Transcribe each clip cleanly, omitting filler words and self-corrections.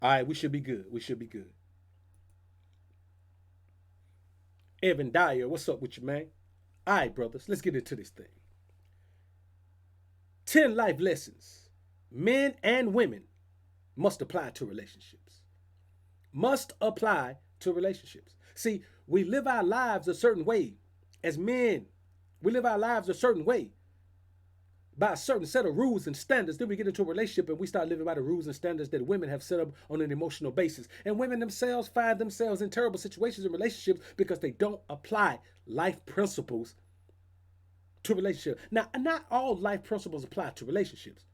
All right, we should be good. We should be good. Evan Dyer, what's up with you, man? All right, brothers, let's get into this thing. 10 life lessons men and women must apply to relationships. Must apply to relationships. See, we live our lives a certain way as men. We live our lives a certain way by a certain set of rules and standards. Then we get into a relationship and we start living by the rules and standards that women have set up on an emotional basis. And women themselves find themselves in terrible situations in relationships because they don't apply life principles to relationships. Now, not all life principles apply to relationships,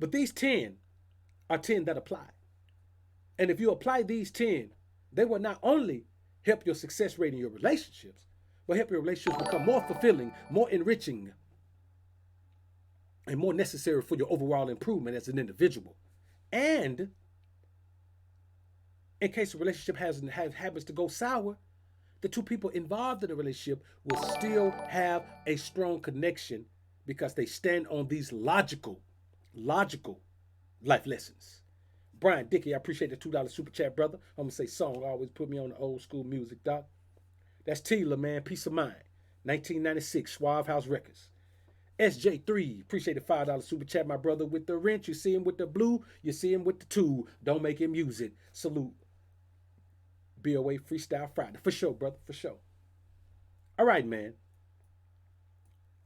but these 10 are 10 that apply. And if you apply these 10, they will not only help your success rate in your relationships, but help your relationships become more fulfilling, more enriching, and more necessary for your overall improvement as an individual. And in case the relationship happens to go sour, the two people involved in the relationship will still have a strong connection because they stand on these logical life lessons. Brian Dickey, I appreciate the $2 super chat, brother. I'm gonna say song always put me on the old school music, doc. That's Tila, man. Peace of mind. 1996, Schwab House Records. SJ3, appreciate the $5 super chat, my brother, with the wrench. You see him with the blue, you see him with the two. Don't make him use it. Salute. BOA Freestyle Friday. For sure, brother, for sure. All right, man.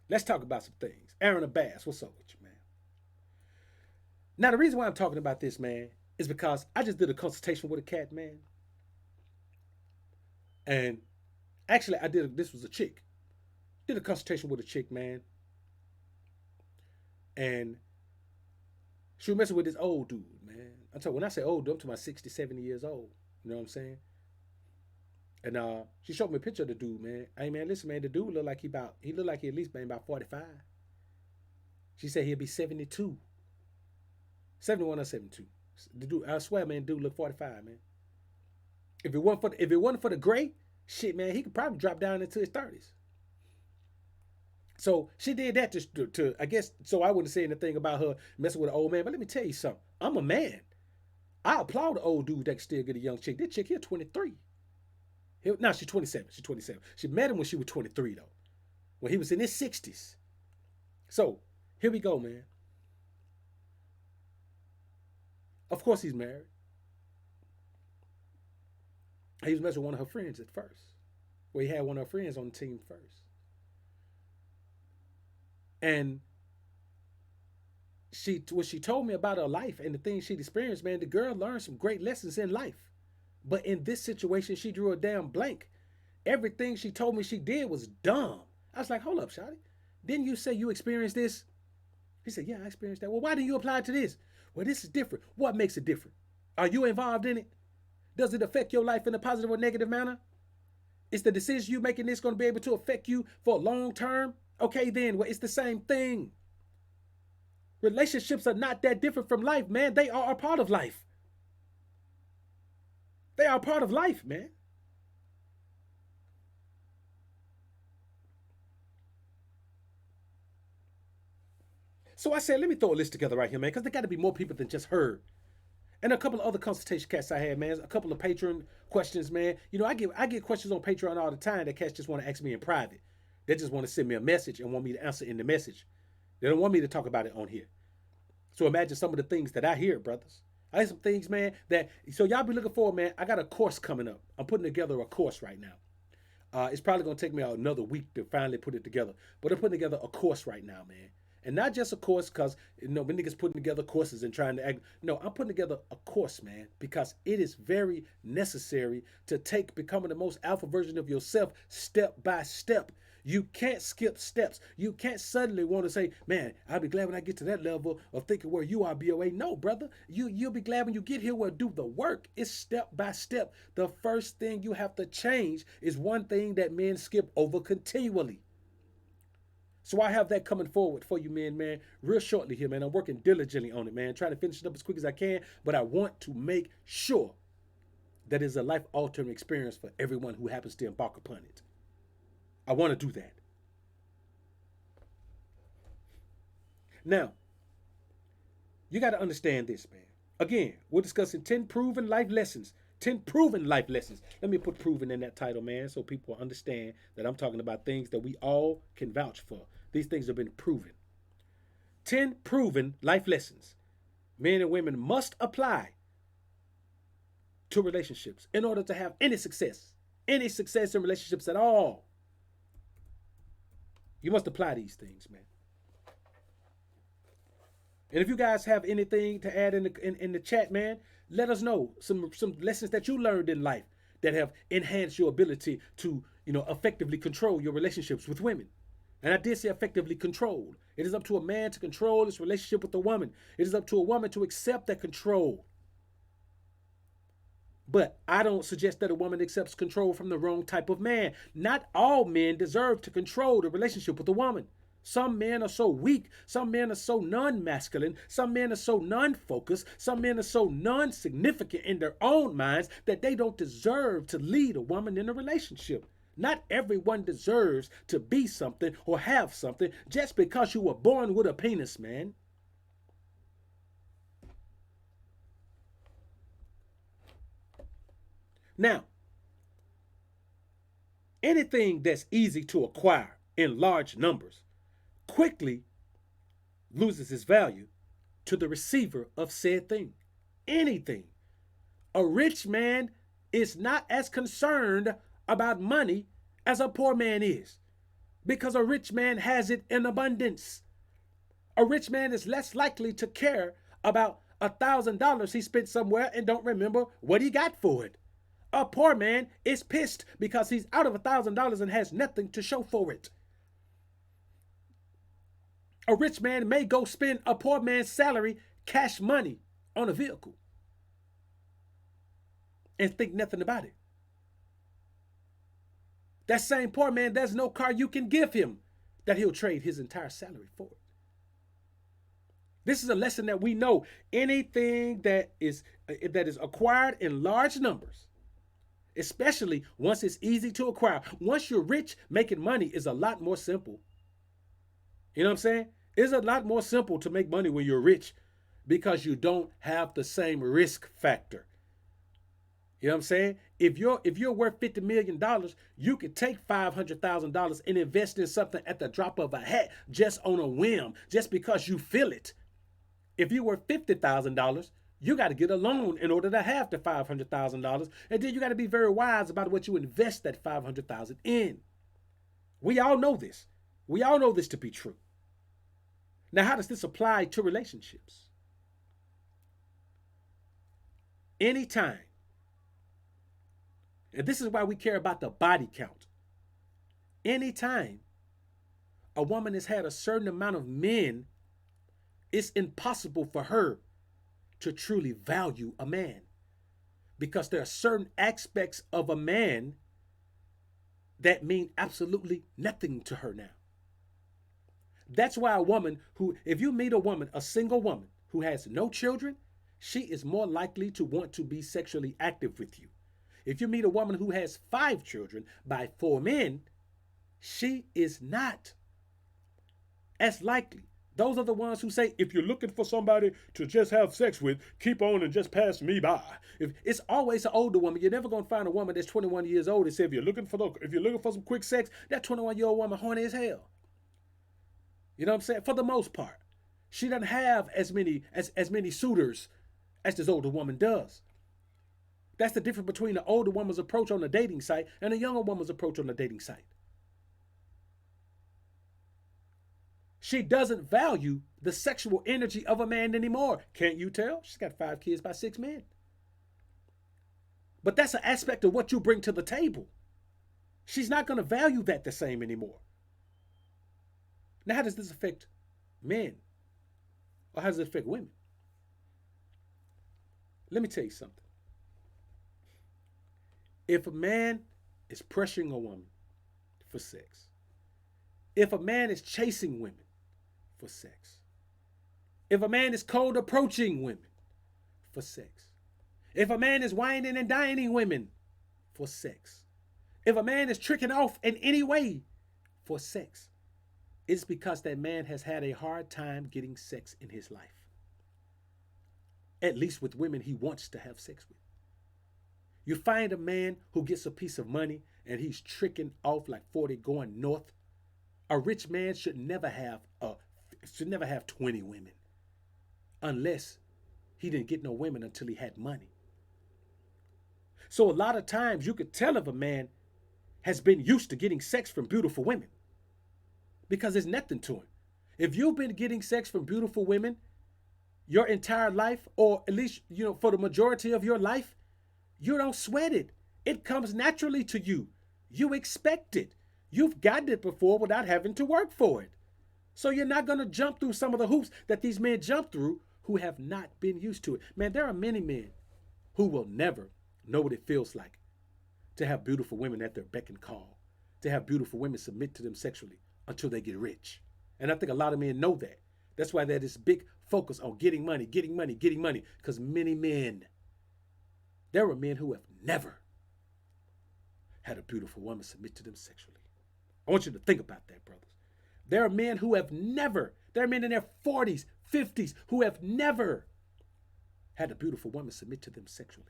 Let's talk about some things. Aaron Abbas, what's up with you, man? Now, the reason why I'm talking about this, man, is because I just did a consultation with a cat, man. And actually, this was a chick. Did a consultation with a chick, man. And she was messing with this old dude, man. When I say old dude, I'm talking about 60, 70 years old. You know what I'm saying? And she showed me a picture of the dude, man. Hey man, listen, man, the dude looked like he looked like he at least been about 45. She said he'll be 72. 71 or 72. The dude, I swear, man, dude look 45, man. If it wasn't for the gray, shit, man, he could probably drop down into his 30s. So she did that to I guess, so I wouldn't say anything about her messing with an old man. But let me tell you something. I'm a man. I applaud the old dude that can still get a young chick. This chick here 23. Now she's 27. She's 27. She met him when she was 23 though, when he was in his 60s. So here we go, man. Of course he's married. He was messing with one of her friends at first. Well, he had one of her friends on the team first. And when she told me about her life and the things she'd experienced, man, the girl learned some great lessons in life. But in this situation, she drew a damn blank. Everything she told me she did was dumb. I was like, hold up, Shotty. Didn't you say you experienced this? He said, yeah, I experienced that. Well, why didn't you apply it to this? Well, this is different. What makes it different? Are you involved in it? Does it affect your life in a positive or negative manner? Is the decision you making this going to be able to affect you for long term? Okay, then, well, it's the same thing. Relationships are not that different from life, man. They are a part of life. They are a part of life, man. So I said, let me throw a list together right here, man, because there got to be more people than just her. And a couple of other consultation cats I had, man. A couple of Patreon questions, man. You know, I get questions on Patreon all the time that cats just want to ask me in private. They just want to send me a message and want me to answer in the message. They don't want me to talk about it on here. So imagine some of the things that I hear, brothers. I hear some things, man, so y'all be looking for, man. I got a course coming up. I'm putting together a course right now. It's probably going to take me another week to finally put it together. But I'm putting together a course right now, man. And not just a course because, when niggas putting together courses and trying to act. No, I'm putting together a course, man, because it is very necessary to take becoming the most alpha version of yourself step by step. You can't skip steps. You can't suddenly want to say, man, I'll be glad when I get to that level of thinking where you are, BOA. No, brother. You'll be glad when you get here where do the work. It's step by step. The first thing you have to change is one thing that men skip over continually. So I have that coming forward for you, man, real shortly here, man. I'm working diligently on it, man. Trying to finish it up as quick as I can, but I want to make sure that it's a life-altering experience for everyone who happens to embark upon it. I want to do that. Now, you got to understand this, man. Again, we're discussing 10 proven life lessons. 10 proven life lessons. Let me put proven in that title, man, so people understand that I'm talking about things that we all can vouch for. These things have been proven. 10 proven life lessons men and women must apply to relationships in order to have any success in relationships at all. You must apply these things, man. And if you guys have anything to add in the chat, man, let us know some lessons that you learned in life that have enhanced your ability to effectively control your relationships with women. And I did say effectively controlled. It is up to a man to control his relationship with a woman. It is up to a woman to accept that control. But I don't suggest that a woman accepts control from the wrong type of man. Not all men deserve to control the relationship with a woman. Some men are so weak. Some men are so non-masculine. Some men are so non-focused. Some men are so non-significant in their own minds that they don't deserve to lead a woman in a relationship. Not everyone deserves to be something or have something just because you were born with a penis, man. Now, anything that's easy to acquire in large numbers quickly loses its value to the receiver of said thing. Anything. A rich man is not as concerned about money as a poor man is, because a rich man has it in abundance. A rich man is less likely to care about $1,000 he spent somewhere and don't remember what he got for it. A poor man is pissed because he's out of $1,000 and has nothing to show for it. A rich man may go spend a poor man's salary, cash money, on a vehicle and think nothing about it. That same poor man, there's no car you can give him that he'll trade his entire salary for. This is a lesson that we know. Anything that is acquired in large numbers, especially once it's easy to acquire. Once you're rich, making money is a lot more simple. You know what I'm saying? It's a lot more simple to make money when you're rich because you don't have the same risk factor. You know what I'm saying? If you're worth $50 million, you could take $500,000 and invest in something at the drop of a hat just on a whim, just because you feel it. If you're worth $50,000, you got to get a loan in order to have the $500,000, and then you got to be very wise about what you invest that $500,000 in. We all know this. We all know this to be true. Now, how does this apply to relationships? Anytime, and this is why we care about the body count. Anytime a woman has had a certain amount of men, it's impossible for her to truly value a man, because there are certain aspects of a man that mean absolutely nothing to her now. That's why a woman if you meet a woman, a single woman who has no children, she is more likely to want to be sexually active with you. If you meet a woman who has 5 children by 4 men, she is not as likely. Those are the ones who say, if you're looking for somebody to just have sex with, keep on and just pass me by. It's always an older woman. You're never gonna find a woman that's 21 years old and say, if you're looking for some quick sex, that 21-year-old woman horny as hell. You know what I'm saying? For the most part, she doesn't have as many suitors as this older woman does. That's the difference between the older woman's approach on the dating site and a younger woman's approach on the dating site. She doesn't value the sexual energy of a man anymore. Can't you tell? She's got 5 kids by 6 men. But that's an aspect of what you bring to the table. She's not going to value that the same anymore. Now, how does this affect men? Or how does it affect women? Let me tell you something. If a man is pressuring a woman for sex, if a man is chasing women for sex, if a man is cold approaching women for sex, if a man is whining and dining women for sex, if a man is tricking off in any way for sex, it's because that man has had a hard time getting sex in his life. at least with women he wants to have sex with. You find a man who gets a piece of money and he's tricking off like 40 going north. A rich man should never have 20 women unless he didn't get no women until he had money. So a lot of times you could tell if a man has been used to getting sex from beautiful women because there's nothing to him. If you've been getting sex from beautiful women your entire life, or at least, for the majority of your life, you don't sweat it. It comes naturally to you. You expect it. You've gotten it before without having to work for it. So you're not going to jump through some of the hoops that these men jump through who have not been used to it. Man, there are many men who will never know what it feels like to have beautiful women at their beck and call, to have beautiful women submit to them sexually until they get rich. And I think a lot of men know that. That's why there's this big focus on getting money, getting money, getting money. Because many men, there are men who have never had a beautiful woman submit to them sexually. I want you to think about that, brothers. There are men who have never, there are men in their 40s, 50s who have never had a beautiful woman submit to them sexually.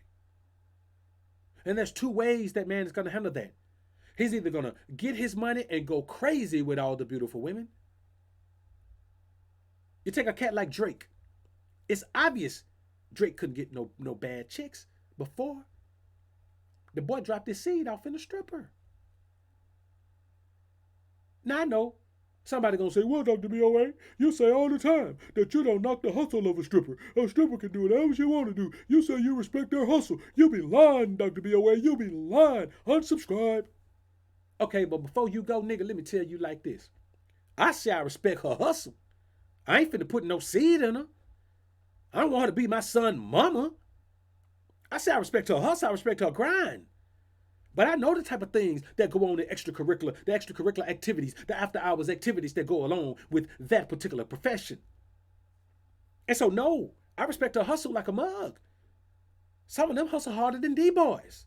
And there's two ways that man is going to handle that. He's either going to get his money and go crazy with all the beautiful women. You take a cat like Drake. It's obvious Drake couldn't get no bad chicks before. The boy dropped his seed off in a stripper. Now I know somebody gonna say, well, Dr. BOA, you say all the time that you don't knock the hustle of a stripper. A stripper can do whatever she want to do. You say you respect their hustle. You be lying, Dr. BOA. You be lying. Unsubscribe. Okay, but before you go, nigga, let me tell you like this. I say I respect her hustle. I ain't finna put no seed in her. I don't want her to be my son's mama. I say I respect her hustle. I respect her grind. But I know the type of things that go on in the extracurricular activities, the after hours activities that go along with that particular profession. And so, no, I respect her hustle like a mug. Some of them hustle harder than D-boys.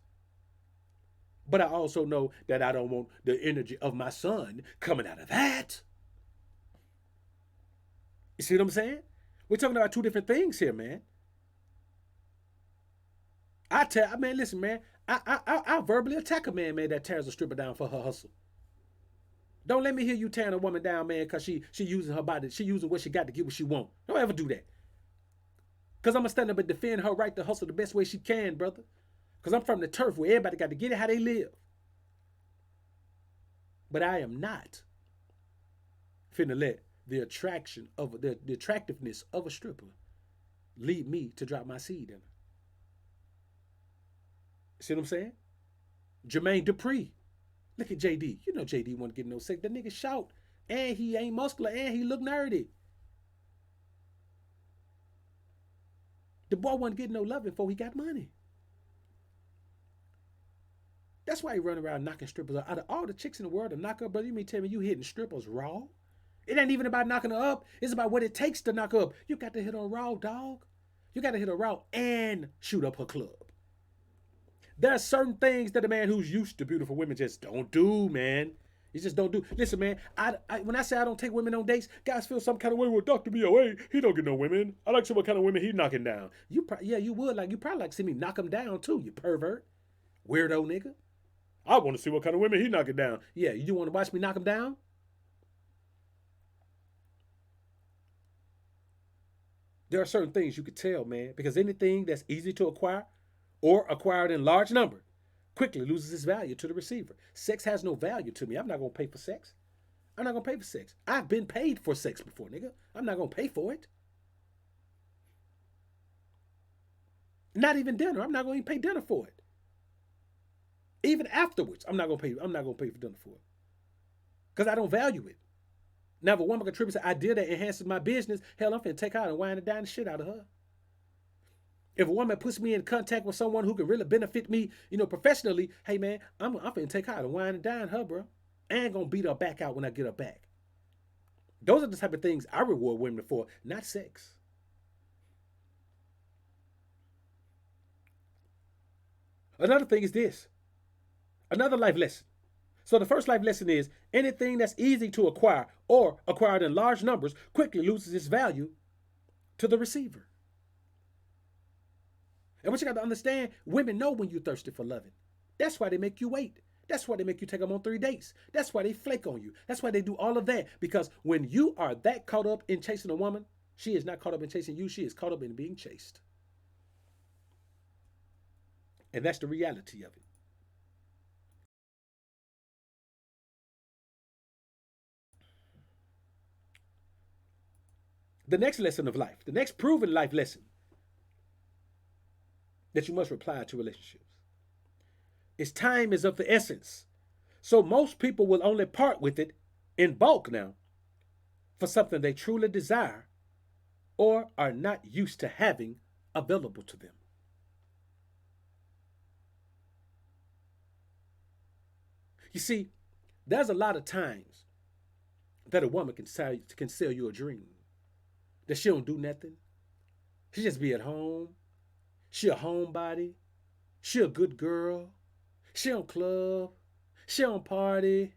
But I also know that I don't want the energy of my son coming out of that. You see what I'm saying? We're talking about two different things here, man. Listen, man, I'll verbally attack a man that tears a stripper down for her hustle. Don't let me hear you tearing a woman down, man, because she using her body. She using what she got to get what she want. Don't ever do that. Because I'm going to stand up and defend her right to hustle the best way she can, brother. Because I'm from the turf where everybody got to get it how they live. But I am not finna let the attractiveness of a stripper lead me to drop my seed in her. See what I'm saying? Jermaine Dupri. Look at JD. You know JD want to get no sex. That nigga shout. And he ain't muscular. And he look nerdy. The boy wasn't getting no loving before he got money. That's why he run around knocking strippers up. Out of all the chicks in the world to knock up, brother, you mean tell me you hitting strippers raw? It ain't even about knocking her up. It's about what it takes to knock her up. You got to hit her raw, dog. You got to hit her raw and shoot up her club. There are certain things that a man who's used to beautiful women just don't do, man. He just don't do. Listen, man, when I say I don't take women on dates, guys feel some kind of way with Dr. BOA. He don't get no women. I like to see what kind of women he knocking down. You would. You probably like to see me knock him down too, you pervert. Weirdo nigga. I want to see what kind of women he knocking down. Yeah, you want to watch me knock him down? There are certain things you could tell, man, because anything that's easy to acquire or acquired in large number quickly loses its value to the receiver. Sex has no value to me. I'm not going to pay for sex. I'm not going to pay for sex. I've been paid for sex before, nigga. I'm not going to pay for it. Not even dinner. I'm not going to pay dinner for it. Even afterwards, I'm not going to pay for dinner for it. Because I don't value it. Now, if a woman contributes an idea that enhances my business, hell, I'm finna take her out and wine and dine the shit out of her. If a woman puts me in contact with someone who can really benefit me, professionally, hey, man, I'm finna take her out and wine and dine her, bro. I ain't gonna beat her back out when I get her back. Those are the type of things I reward women for, not sex. Another thing is this. Another life lesson. So the first life lesson is anything that's easy to acquire or acquired in large numbers quickly loses its value to the receiver. And what you got to understand, women know when you're thirsty for loving. That's why they make you wait. That's why they make you take them on 3 dates. That's why they flake on you. That's why they do all of that. Because when you are that caught up in chasing a woman, she is not caught up in chasing you. She is caught up in being chased. And that's the reality of it. The next lesson of life, the next proven life lesson that you must apply to relationships is time is of the essence. So most people will only part with it in bulk now for something they truly desire or are not used to having available to them. You see, there's a lot of times that a woman can sell you a dream that she don't do nothing. She just be at home. She a homebody. She a good girl. She don't club. She don't party.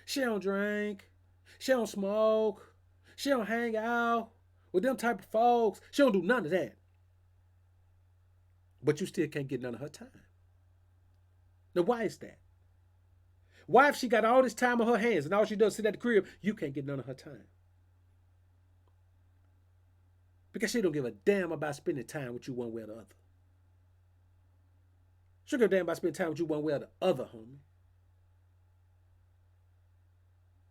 She don't drink. She don't smoke. She don't hang out with them type of folks. She don't do none of that. But you still can't get none of her time. Now, why is that? Why, if she got all this time on her hands and all she does is sit at the crib, you can't get none of her time? Because she don't give a damn about spending time with you one way or the other. She don't give a damn about spending time with you one way or the other, homie.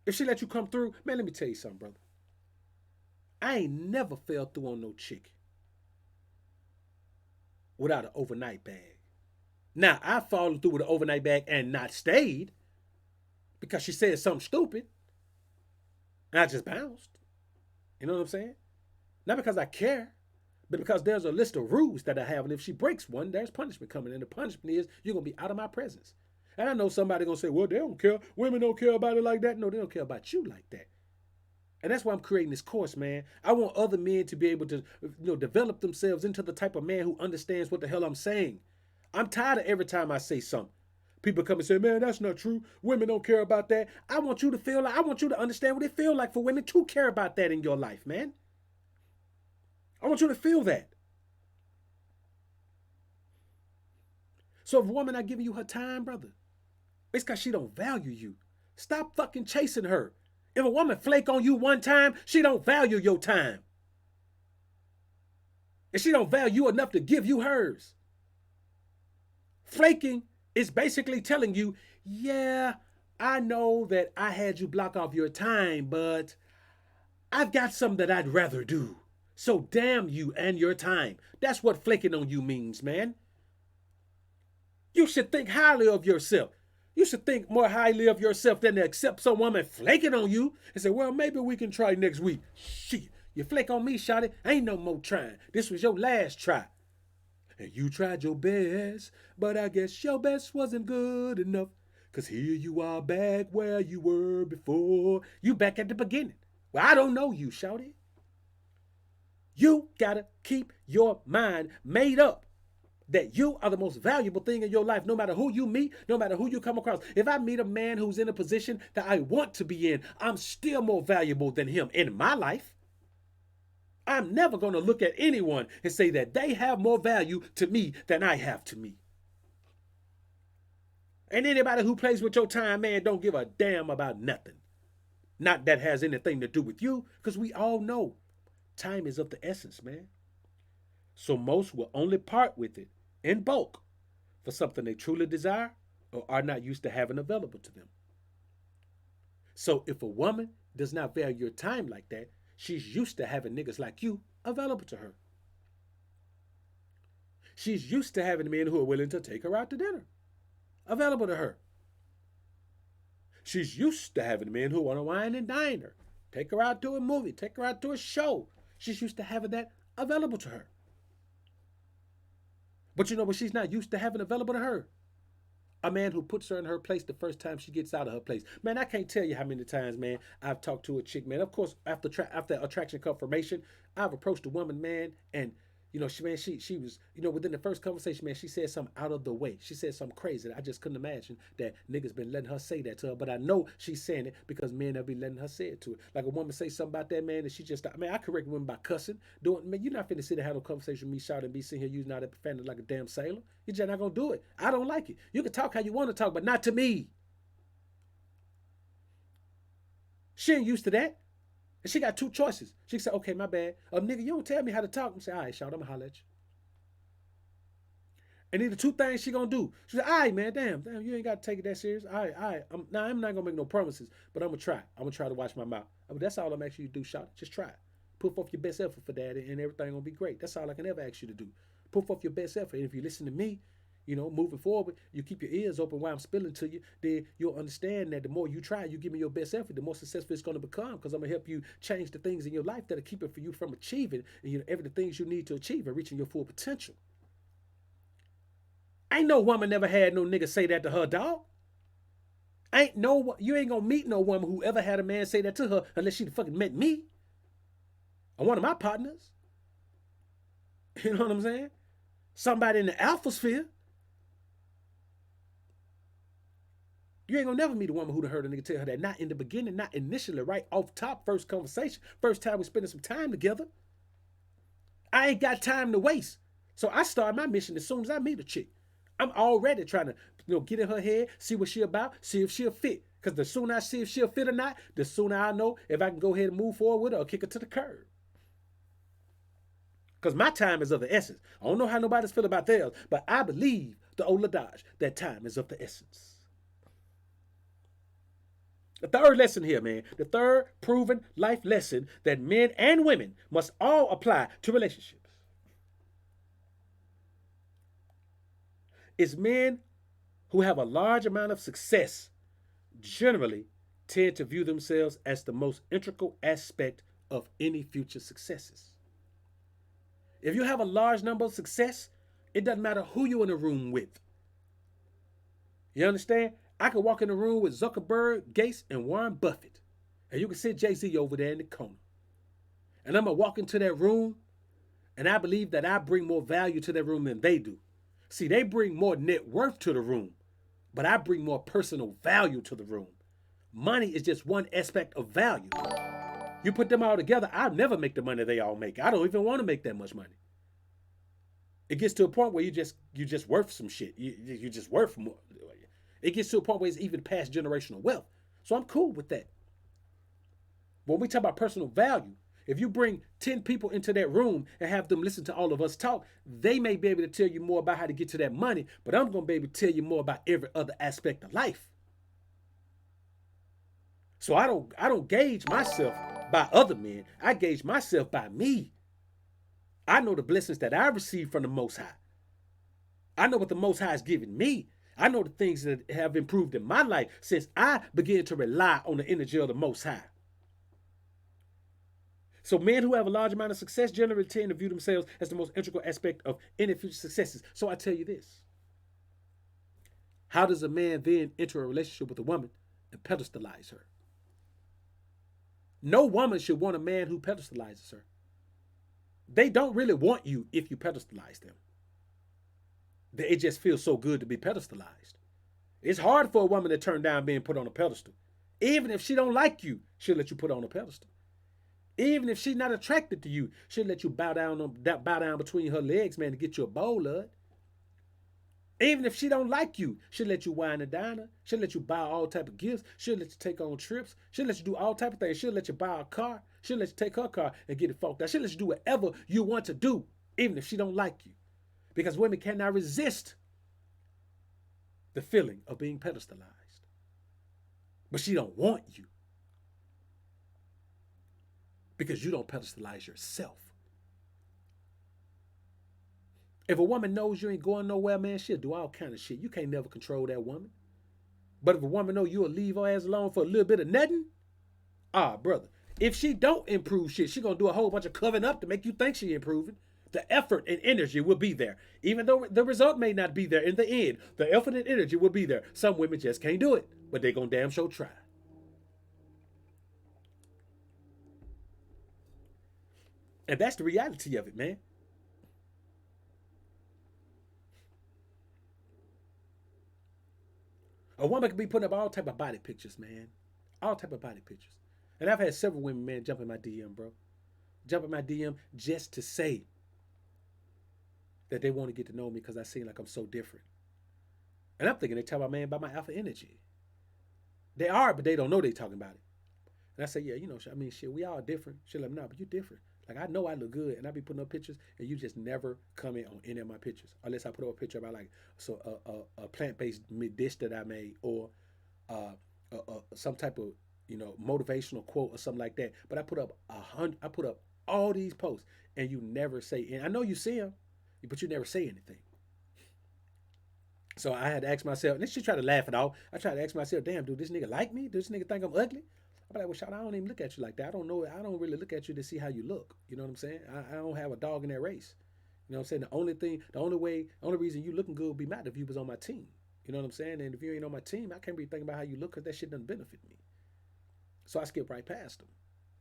If she let you come through, man, let me tell you something, brother. I ain't never fell through on no chick without an overnight bag. Now, I've fallen through with an overnight bag and not stayed because she said something stupid and I just bounced. You know what I'm saying? Not because I care, but because there's a list of rules that I have. And if she breaks one, there's punishment coming. And the punishment is you're going to be out of my presence. And I know somebody going to say, well, they don't care. Women don't care about it like that. No, they don't care about you like that. And that's why I'm creating this course, man. I want other men to be able to, develop themselves into the type of man who understands what the hell I'm saying. I'm tired of every time I say something, people come and say, man, that's not true. Women don't care about that. I want you to understand what it feels like for women to care about that in your life, man. I want you to feel that. So if a woman not giving you her time, brother, it's because she don't value you. Stop fucking chasing her. If a woman flake on you one time, she don't value your time. And she don't value you enough to give you hers. Flaking is basically telling you, yeah, I know that I had you block off your time, but I've got something that I'd rather do. So damn you and your time. That's what flaking on you means, man. You should think highly of yourself. You should think more highly of yourself than to accept some woman flaking on you and say, well, maybe we can try next week. Shit, you flake on me, shawty. Ain't no more trying. This was your last try. And you tried your best, but I guess your best wasn't good enough. Cause here you are back where you were before. You back at the beginning. Well, I don't know you, shawty. You gotta keep your mind made up that you are the most valuable thing in your life, no matter who you meet, no matter who you come across. If I meet a man who's in a position that I want to be in, I'm still more valuable than him in my life. I'm never going to look at anyone and say that they have more value to me than I have to me. And anybody who plays with your time, man, don't give a damn about nothing. Not that has anything to do with you, because we all know time is of the essence, man. So most will only part with it in bulk for something they truly desire or are not used to having available to them. So if a woman does not value your time like that, she's used to having niggas like you available to her. She's used to having men who are willing to take her out to dinner available to her. She's used to having men who want to wine and dine her, take her out to a movie, take her out to a show. She's used to having that available to her. But you know what she's not used to having available to her? A man who puts her in her place the first time she gets out of her place. Man, I can't tell you how many times, man, I've talked to a chick, man. Of course, after attraction confirmation, I've approached a woman, man, and, she was, within the first conversation, man, she said something out of the way. She said something crazy that I just couldn't imagine that niggas been letting her say that to her. But I know she's saying it because men have been letting her say it to her. Like a woman say something about that man, and she just, man, I correct women by cussing. Man, you're not finna sit and have no conversation with me, shout and be sitting here using all that profanity like a damn sailor. You're just not gonna do it. I don't like it. You can talk how you want to talk, but not to me. She ain't used to that. And she got two choices. She can say, okay, my bad. Nigga, you don't tell me how to talk. I'm say, all right, shout, I'm gonna holler at you. And either two things she gonna do. She said, all right, man, damn, you ain't gotta take it that serious. All right. Now I'm not gonna make no promises, but I'm gonna try. I'm gonna try to watch my mouth. I mean, that's all I'm asking you to do, shout. Just try. Put forth your best effort for that, and everything gonna be great. That's all I can ever ask you to do. Put forth your best effort. And if you listen to me, moving forward, you keep your ears open while I'm spilling to you, then you'll understand that the more you try, you give me your best effort, the more successful it's going to become, because I'm going to help you change the things in your life that are keeping for you from achieving, and every the things you need to achieve and reaching your full potential. Ain't no woman never had no nigga say that to her, dog. You ain't gonna meet no woman who ever had a man say that to her unless she fucking met me or one of my partners. You know what I'm saying? Somebody in the alpha sphere. You ain't gonna never meet a woman who'd have heard a nigga tell her that. Not in the beginning, not initially, right off top, first conversation, first time we spending some time together. I ain't got time to waste. So I start my mission as soon as I meet a chick. I'm already trying to, get in her head, see what she about, see if she'll fit. Because the sooner I see if she'll fit or not, the sooner I know if I can go ahead and move forward with her or kick her to the curb. Because my time is of the essence. I don't know how nobody's feel about theirs, but I believe the old adage that time is of the essence. The third lesson here, man, the third proven life lesson that men and women must all apply to relationships is men who have a large amount of success generally tend to view themselves as the most integral aspect of any future successes. If you have a large number of success, it doesn't matter who you're in a room with. You understand? I could walk in the room with Zuckerberg, Gates, and Warren Buffett. And you can see Jay-Z over there in the corner. And I'm going to walk into that room, and I believe that I bring more value to that room than they do. See, they bring more net worth to the room, but I bring more personal value to the room. Money is just one aspect of value. You put them all together, I'll never make the money they all make. I don't even want to make that much money. It gets to a point where you just worth some shit. You just worth more. It gets to a point where it's even past generational wealth. So I'm cool with that. When we talk about personal value, if you bring 10 people into that room and have them listen to all of us talk, they may be able to tell you more about how to get to that money, but I'm going to be able to tell you more about every other aspect of life. So I don't gauge myself by other men. I gauge myself by me. I know the blessings that I receive from the Most High. I know what the Most High has given me. I know the things that have improved in my life since I began to rely on the energy of the Most High. So men who have a large amount of success generally tend to view themselves as the most integral aspect of any future successes. So I tell you this. How does a man then enter a relationship with a woman and pedestalize her? No woman should want a man who pedestalizes her. They don't really want you if you pedestalize them. It just feels so good to be pedestalized. It's hard for a woman to turn down being put on a pedestal. Even if she don't like you, she'll let you put on a pedestal. Even if she's not attracted to you, she'll let you bow down between her legs, man, to get you a bowl of it. Even if she don't like you, she'll let you wine and dine her. She'll let you buy all type of gifts. She'll let you take on trips. She'll let you do all type of things. She'll let you buy a car. She'll let you take her car and get it fucked out. She'll let you do whatever you want to do, even if she don't like you. Because women cannot resist the feeling of being pedestalized. But she don't want you. Because you don't pedestalize yourself. If a woman knows you ain't going nowhere, man, she'll do all kind of shit. You can't never control that woman. But if a woman know you'll leave her ass alone for a little bit of nothing, brother, if she don't improve shit, she gonna do a whole bunch of covering up to make you think she improving. The effort and energy will be there. Even though the result may not be there in the end, the effort and energy will be there. Some women just can't do it, but they gonna damn sure try. And that's the reality of it, man. A woman could be putting up all type of body pictures, man. All type of body pictures. And I've had several women, man, jump in my DM, bro. Jump in my DM just to say that they want to get to know me because I seem like I'm so different. And I'm thinking they talk about, man, about my alpha energy. They are, but they don't know they talking about it. And I say, yeah, you know, I mean, shit, we all different. She's like, nah, but you different. Like, I know I look good, and I be putting up pictures, and you just never comment on any of my pictures, unless I put up a picture about like a plant-based dish that I made, or some type of motivational quote or something like that. But I put up I put up all these posts, and you never say. And I know you see them, but you never say anything. So I had to ask myself, and then she tried to laugh it off. I tried to ask myself, damn, dude, this nigga like me? Does this nigga think I'm ugly? I'm like, well, Sean, I don't even look at you like that. I don't know. I don't really look at you to see how you look. You know what I'm saying? I don't have a dog in that race. You know what I'm saying? The only reason you looking good would be mad if you was on my team. You know what I'm saying? And if you ain't on my team, I can't be thinking about how you look because that shit doesn't benefit me. So I skip right past them.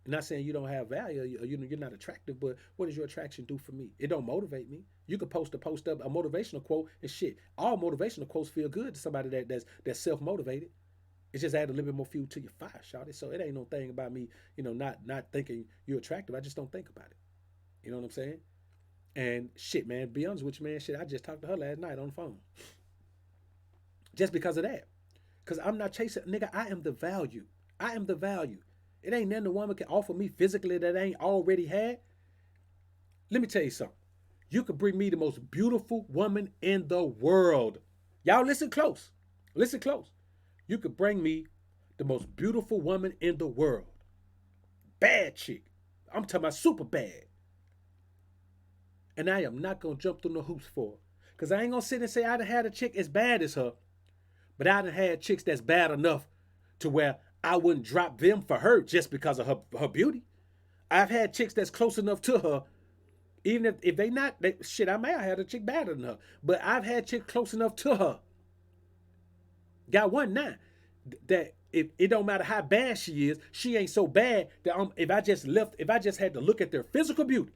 Not saying you don't have value or you're not attractive, but what does your attraction do for me? It don't motivate me. You could post up a motivational quote and shit. All motivational quotes feel good to somebody that's self motivated. It's just add a little bit more fuel to your fire, shawty. So it ain't no thing about me, not thinking you're attractive. I just don't think about it. You know what I'm saying? And shit, man, be honest with you, man. Shit, I just talked to her last night on the phone. Just because of that. Because I'm not chasing, nigga, I am the value. I am the value. It ain't nothing a woman can offer me physically that I ain't already had. Let me tell you something. You could bring me the most beautiful woman in the world. Y'all listen close. Listen close. You could bring me the most beautiful woman in the world. Bad chick. I'm talking about super bad. And I am not going to jump through no hoops for her. Because I ain't going to sit and say I done had a chick as bad as her. But I done had chicks that's bad enough to where I wouldn't drop them for her just because of her beauty. I've had chicks that's close enough to her, even if they not, shit, I may have had a chick better than her. But I've had chicks close enough to her. Got one now that if it don't matter how bad she is, she ain't so bad that if I just had to look at their physical beauty,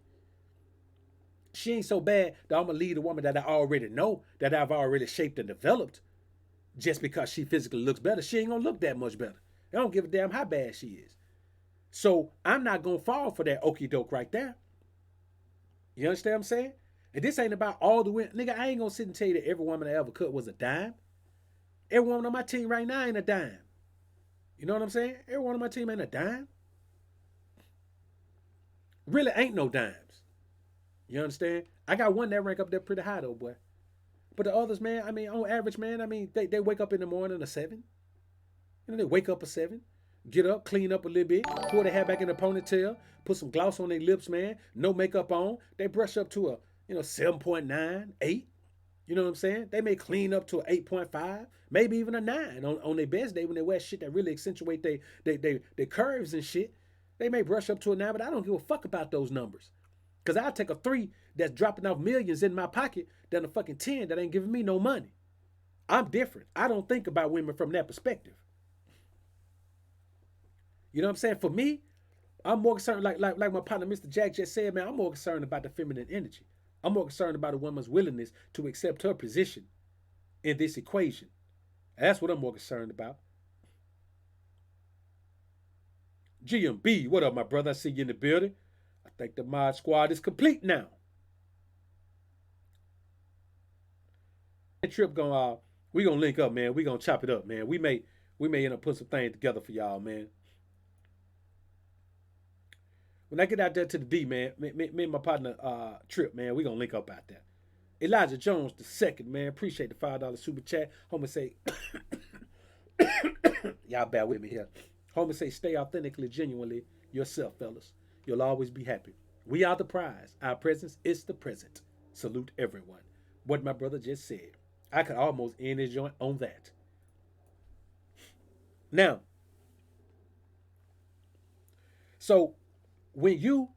she ain't so bad that I'm gonna lead a woman that I already know, that I've already shaped and developed, just because she physically looks better. She ain't gonna look that much better. I don't give a damn how bad she is. So I'm not gonna fall for that okey doke right there. You understand what I'm saying? And this ain't about all the women. Nigga, I ain't gonna sit and tell you that every woman I ever cut was a dime. Every woman on my team right now ain't a dime. You know what I'm saying? Every one on my team ain't a dime. Really ain't no dimes. You understand? I got one that rank up there pretty high though, boy. But the others, man, I mean, on average, man, I mean, they wake up in the morning a 7. They wake up a 7, get up, clean up a little bit, pull their hair back in a ponytail, put some gloss on their lips, man, no makeup on. They brush up to a 7.9, 8. You know what I'm saying? They may clean up to an 8.5, maybe even a 9 on their best day when they wear shit that really accentuate their curves and shit. They may brush up to a 9, but I don't give a fuck about those numbers. Because I'll take a 3 that's dropping off millions in my pocket than a fucking 10 that ain't giving me no money. I'm different. I don't think about women from that perspective. You know what I'm saying? For me, I'm more concerned, like my partner, Mr. Jack, just said, man, I'm more concerned about the feminine energy. I'm more concerned about a woman's willingness to accept her position in this equation. That's what I'm more concerned about. GMB, what up, my brother? I see you in the building. I think the mod squad is complete now. Trip we gonna link up, man. We gonna chop it up, man. We may end up putting some things together for y'all, man. When I get out there to the D, man, me and my partner Trip, man, we gonna link up out there. Elijah Jones the second, man. Appreciate the $5 super chat. Homie say, y'all bear with me here. Homie say, stay authentically, genuinely yourself, fellas. You'll always be happy. We are the prize. Our presence is the present. Salute everyone. What my brother just said. I could almost end his joint on that. Now, so when you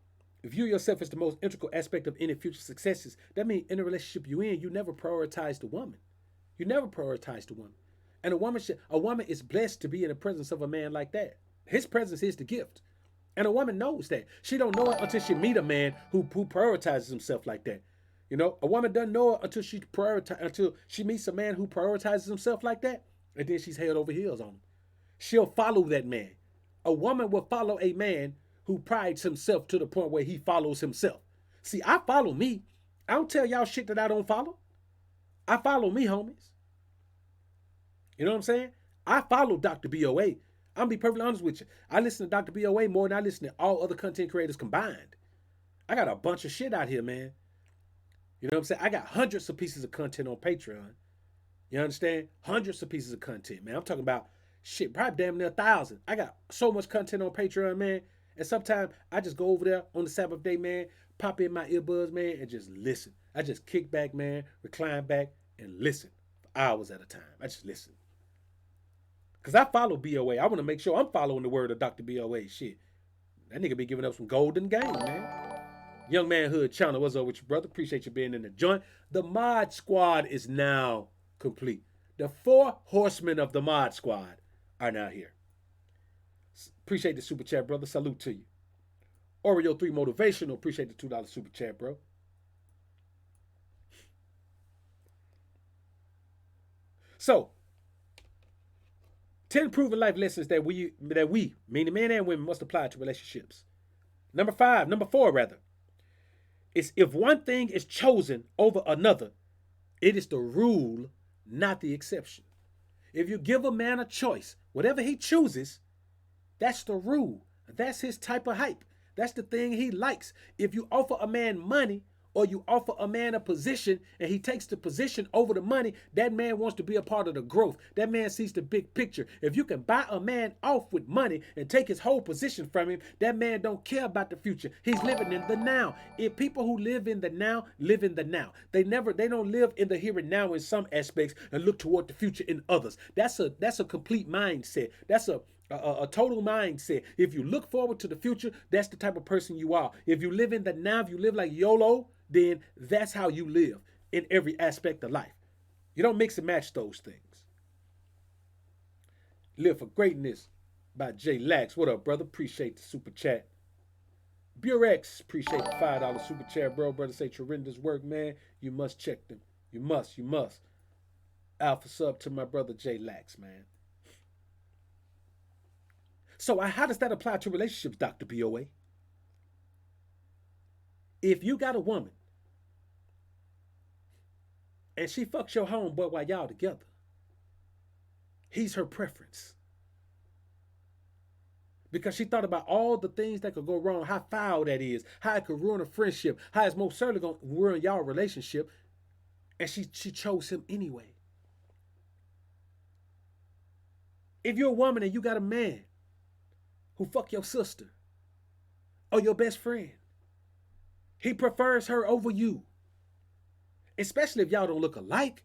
view yourself as the most integral aspect of any future successes, that means in the relationship you're in, you never prioritize the woman. You never prioritize the woman. And a woman is blessed to be in the presence of a man like that. His presence is the gift. And a woman knows that. She don't know it until she meet a man who prioritizes himself like that. A woman doesn't know it until she meets a man who prioritizes himself like that. And then she's head over heels on him. She'll follow that man. A woman will follow a man who prides himself to the point where he follows himself. See, I follow me. I don't tell y'all shit that I don't follow. I follow me, homies. You know what I'm saying? I follow Dr. BOA. I'm gonna be perfectly honest with you. I listen to Dr. BOA more than I listen to all other content creators combined. I got a bunch of shit out here, man. You know what I'm saying? I got hundreds of pieces of content on Patreon. You understand? Hundreds of pieces of content, man. I'm talking about shit, probably damn near 1,000. I got so much content on Patreon, man. And sometimes I just go over there on the Sabbath day, man, pop in my earbuds, man, and just listen. I just kick back, man, recline back, and listen for hours at a time. I just listen. Because I follow BOA. I want to make sure I'm following the word of Dr. BOA. Shit. That nigga be giving up some golden game, man. Young Manhood Channel, what's up with you, brother? Appreciate you being in the joint. The Mod Squad is now complete. The 4 horsemen of the Mod Squad are now here. Appreciate the super chat, brother. Salute to you. Oreo 3 Motivational. Appreciate the $2 super chat, bro. So, 10 proven life lessons that we, meaning men and women, must apply to relationships. Number 4 rather, is if one thing is chosen over another, it is the rule, not the exception. If you give a man a choice, whatever he chooses, that's the rule. That's his type of hype. That's the thing he likes. If you offer a man money or you offer a man a position and he takes the position over the money, that man wants to be a part of the growth. That man sees the big picture. If you can buy a man off with money and take his whole position from him, that man don't care about the future. He's living in the now. If people who live in the now live in the now. They don't live in the here and now in some aspects and look toward the future in others. That's a complete mindset. That's a total mindset. If you look forward to the future, that's the type of person you are. If you live in the now, if you live like YOLO, then that's how you live in every aspect of life. You don't mix and match those things. Live for Greatness by Jay Lax. What up, brother? Appreciate the super chat. Burex, appreciate the $5 super chat, bro. Brother say tremendous work, man. You must check them. You must. Alpha sub to my brother Jay Lax, man. So how does that apply to relationships, Dr. BOA? If you got a woman and she fucks your homeboy while y'all together, he's her preference. Because she thought about all the things that could go wrong, how foul that is, how it could ruin a friendship, how it's most certainly going to ruin y'all relationship, and she chose him anyway. If you're a woman and you got a man who fuck your sister or your best friend, he prefers her over you. Especially if y'all don't look alike.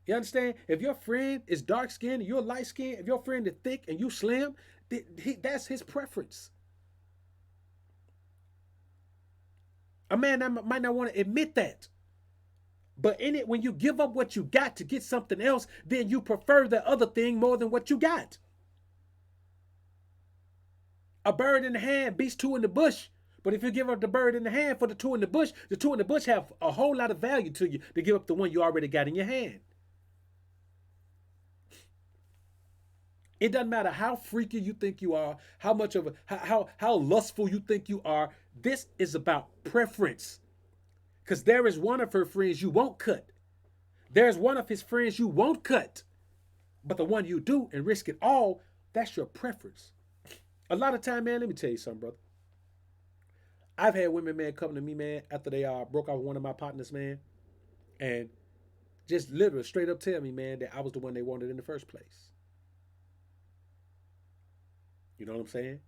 You understand? If your friend is dark skinned and you're light skinned, if your friend is thick and you slim, that's his preference. A man that might not want to admit that. But in it, when you give up what you got to get something else, then you prefer the other thing more than what you got. A bird in the hand beats 2 in the bush. But if you give up the bird in the hand for the 2 in the bush have a whole lot of value to you to give up the one you already got in your hand. It doesn't matter how freaky you think you are, how much of how lustful you think you are. This is about preference. Because there is one of her friends you won't cut. There's one of his friends you won't cut. But the one you do and risk it all, that's your preference. A lot of time, man, let me tell you something, brother. I've had women, man, come to me, man, after they broke off with one of my partners, man, and just literally straight up tell me, man, that I was the one they wanted in the first place. You know what I'm saying?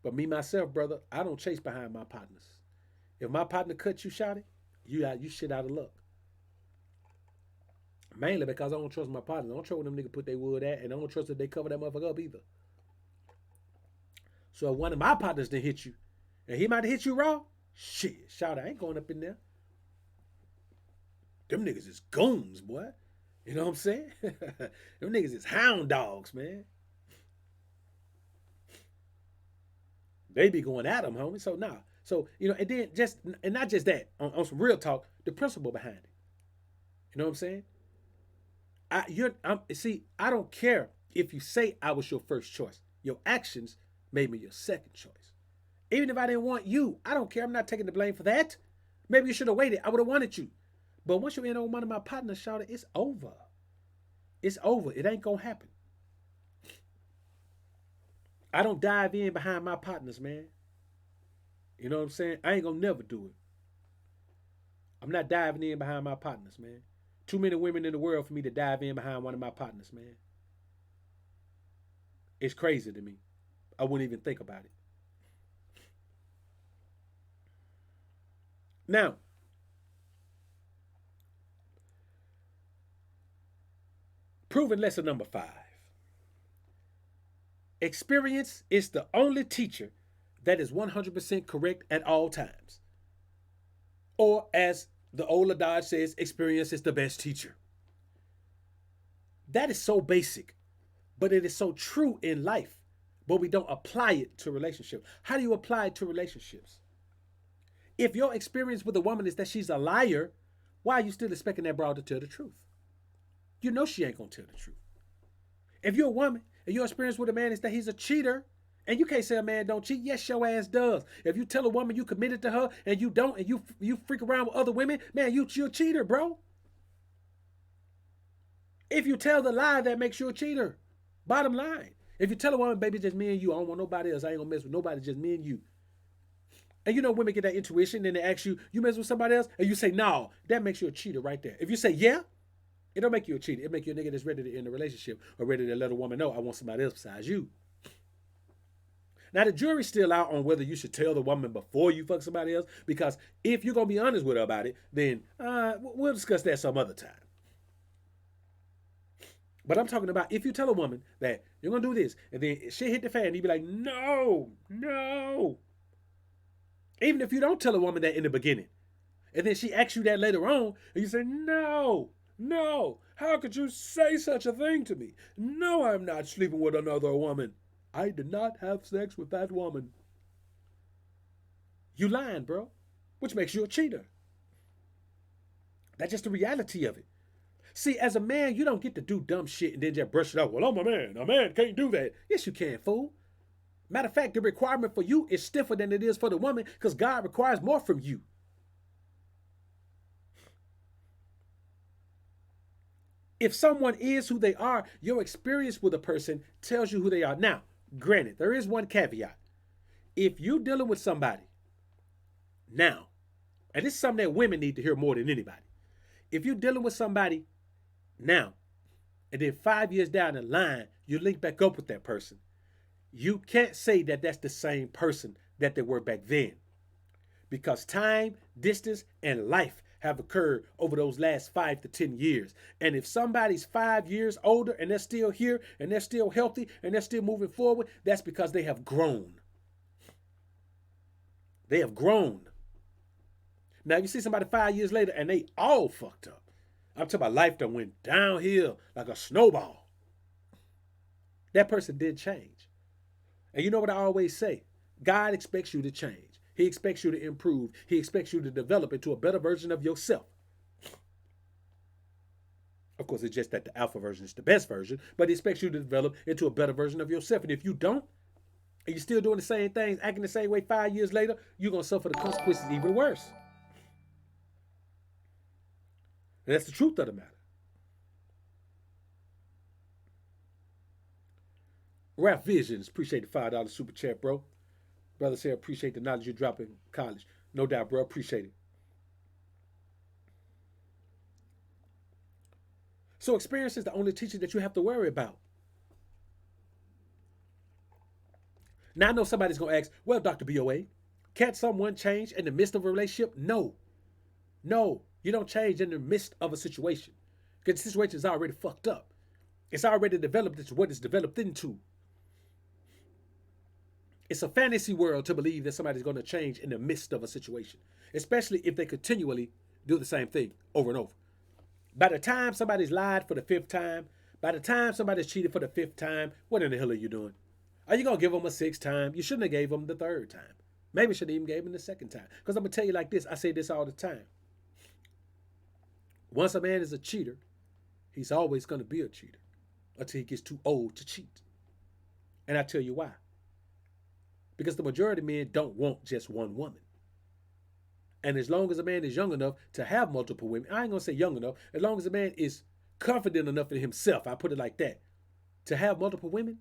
But me, myself, brother, I don't chase behind my partners. If my partner cuts you, shawty, you shit out of luck. Mainly because I don't trust my partners. I don't trust where them niggas put their wood at, and I don't trust that they cover that motherfucker up either. So if one of my partners didn't hit you, and he might have hit you raw, shit, shout out, I ain't going up in there. Them niggas is goons, boy. You know what I'm saying? Them niggas is hound dogs, man. They be going at them, homie. So nah. So, you know, and then and not just that, on some real talk, the principle behind it. You know what I'm saying? See, I don't care if you say I was your first choice. Your actions made me your second choice. Even if I didn't want you, I don't care. I'm not taking the blame for that. Maybe you should have waited. I would have wanted you. But once you end on one of my partners, shout it, it's over. It's over. It ain't gonna happen. I don't dive in behind my partners, man. You know what I'm saying? I ain't gonna never do it. I'm not diving in behind my partners, man. Too many women in the world for me to dive in behind one of my partners, man. It's crazy to me. I wouldn't even think about it. Now, proven lesson number 5. Experience is the only teacher that is 100% correct at all times. Or, as the old adage says, experience is the best teacher. That is so basic, but it is so true in life. But we don't apply it to relationships. How do you apply it to relationships? If your experience with a woman is that she's a liar, why are you still expecting that broad to tell the truth? You know she ain't gonna tell the truth. If you're a woman and your experience with a man is that he's a cheater, and you can't say a man don't cheat, yes, your ass does. If you tell a woman you committed to her and you don't, and you freak around with other women, man, you're a cheater, bro. If you tell the lie, that makes you a cheater. Bottom line. If you tell a woman, baby, just me and you, I don't want nobody else, I ain't gonna mess with nobody, just me and you. And you know women get that intuition, and they ask you, you mess with somebody else? And you say, no, that makes you a cheater right there. If you say, yeah, it don't make you a cheater. It make you a nigga that's ready to end a relationship or ready to let a woman know, I want somebody else besides you. Now, the jury's still out on whether you should tell the woman before you fuck somebody else, because if you're going to be honest with her about it, then we'll discuss that some other time. But I'm talking about if you tell a woman that you're going to do this, and then shit hit the fan, and you be like, no, no. Even if you don't tell a woman that in the beginning, and then she asks you that later on, and you say, no, no, how could you say such a thing to me? No, I'm not sleeping with another woman. I did not have sex with that woman. You lying, bro, which makes you a cheater. That's just the reality of it. See, as a man, you don't get to do dumb shit and then just brush it off. Well, I'm a man. A man can't do that. Yes, you can, fool. Matter of fact, the requirement for you is stiffer than it is for the woman because God requires more from you. If someone is who they are, your experience with a person tells you who they are. Now, granted, there is one caveat. If you're dealing with somebody now, and this is something that women need to hear more than anybody. If you're dealing with somebody now, and then 5 years down the line, you link back up with that person, you can't say that that's the same person that they were back then. Because time, distance, and life have occurred over those last 5 to 10 years. And if somebody's 5 years older and they're still here and they're still healthy and they're still moving forward, that's because they have grown. They have grown. Now, if you see somebody 5 years later and they all fucked up, I'm talking about life that went downhill like a snowball. That person did change. And you know what I always say? God expects you to change. He expects you to improve. He expects you to develop into a better version of yourself. Of course, it's just that the alpha version is the best version, but he expects you to develop into a better version of yourself. And if you don't, and you're still doing the same things, acting the same way 5 years later, you're going to suffer the consequences even worse. And that's the truth of the matter. Rap Visions, appreciate the $5 super chat, bro. Brother said, appreciate the knowledge you drop in college. No doubt, bro. Appreciate it. So experience is the only teacher that you have to worry about. Now I know somebody's going to ask, well, Dr. BOA, can't someone change in the midst of a relationship? No. No, you don't change in the midst of a situation. Because the situation is already fucked up. It's already developed into what it's developed into. It's a fantasy world to believe that somebody's going to change in the midst of a situation, especially if they continually do the same thing over and over. By the time somebody's lied for the 5th time, by the time somebody's cheated for the 5th time, what in the hell are you doing? Are you going to give them a 6th time? You shouldn't have gave them the 3rd time. Maybe should have even gave them the 2nd time. Because I'm going to tell you like this. I say this all the time. Once a man is a cheater, he's always going to be a cheater until he gets too old to cheat. And I tell you why. Because the majority of men don't want just one woman. And as long as a man is young enough to have multiple women, I ain't going to say young enough, as long as a man is confident enough in himself, I put it like that, to have multiple women,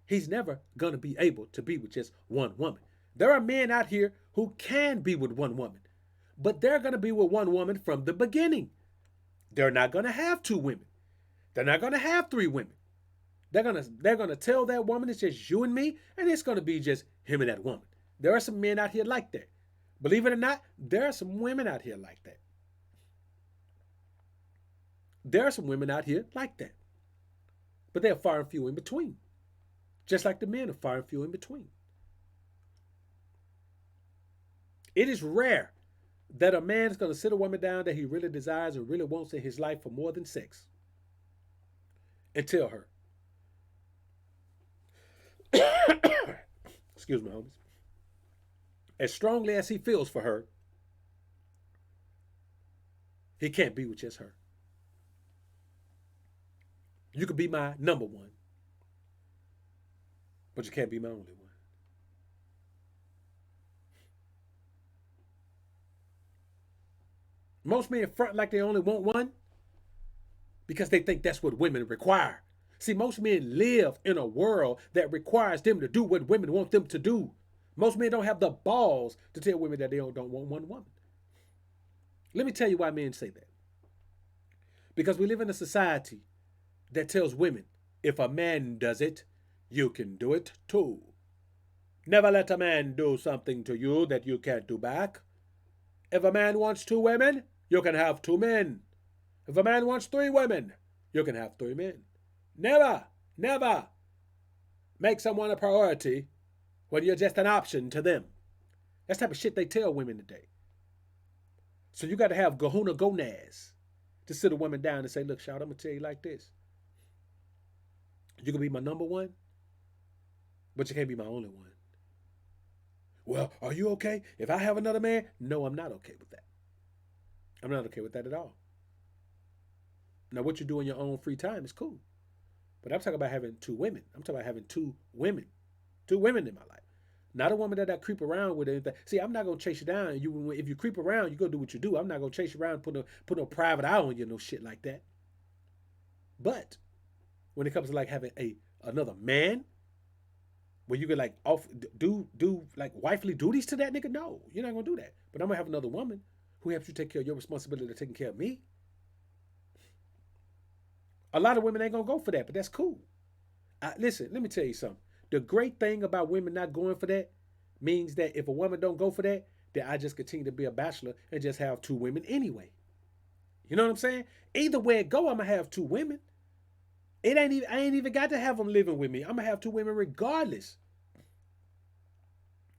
he's never going to be able to be with just one woman. There are men out here who can be with one woman, but they're going to be with one woman from the beginning. They're not going to have two women. They're not going to have three women. They're gonna tell that woman it's just you and me, and it's gonna be just him and that woman. There are some men out here like that. Believe it or not, there are some women out here like that. There are some women out here like that. But they're far and few in between. Just like the men are far and few in between. It is rare that a man is going to sit a woman down that he really desires and really wants in his life for more than sex and tell her, excuse me, homies, as strongly as he feels for her, he can't be with just her. You could be my number one, but you can't be my only one. Most men front like they only want one because they think that's what women require. See, most men live in a world that requires them to do what women want them to do. Most men don't have the balls to tell women that they don't want one woman. Let me tell you why men say that. Because we live in a society that tells women, if a man does it, you can do it too. Never let a man do something to you that you can't do back. If a man wants two women, you can have two men. If a man wants three women, you can have three men. Never, never make someone a priority when you're just an option to them. That's the type of shit they tell women today. So you got to have Gahuna Gonaz to sit a woman down and say, look, shout, I'm going to tell you like this. You can be my number one, but you can't be my only one. Well, are you okay if I have another man? No, I'm not okay with that. I'm not okay with that at all. Now, what you do in your own free time is cool. But I'm talking about having two women. I'm talking about having two women. Two women in my life. Not a woman that I creep around with anything. See, I'm not going to chase you down. If you creep around, you go do what you do. I'm not going to chase you around and put no private eye on you, no shit like that. But when it comes to like having another man, where you could like do like wifely duties to that nigga, no, you're not going to do that. But I'm going to have another woman who helps you take care of your responsibility of taking care of me. A lot of women ain't going to go for that, but that's cool. Listen, let me tell you something. The great thing about women not going for that means that if a woman don't go for that, then I just continue to be a bachelor and just have two women anyway. You know what I'm saying? Either way it go, I'm going to have two women. I ain't even got to have them living with me. I'm going to have two women regardless.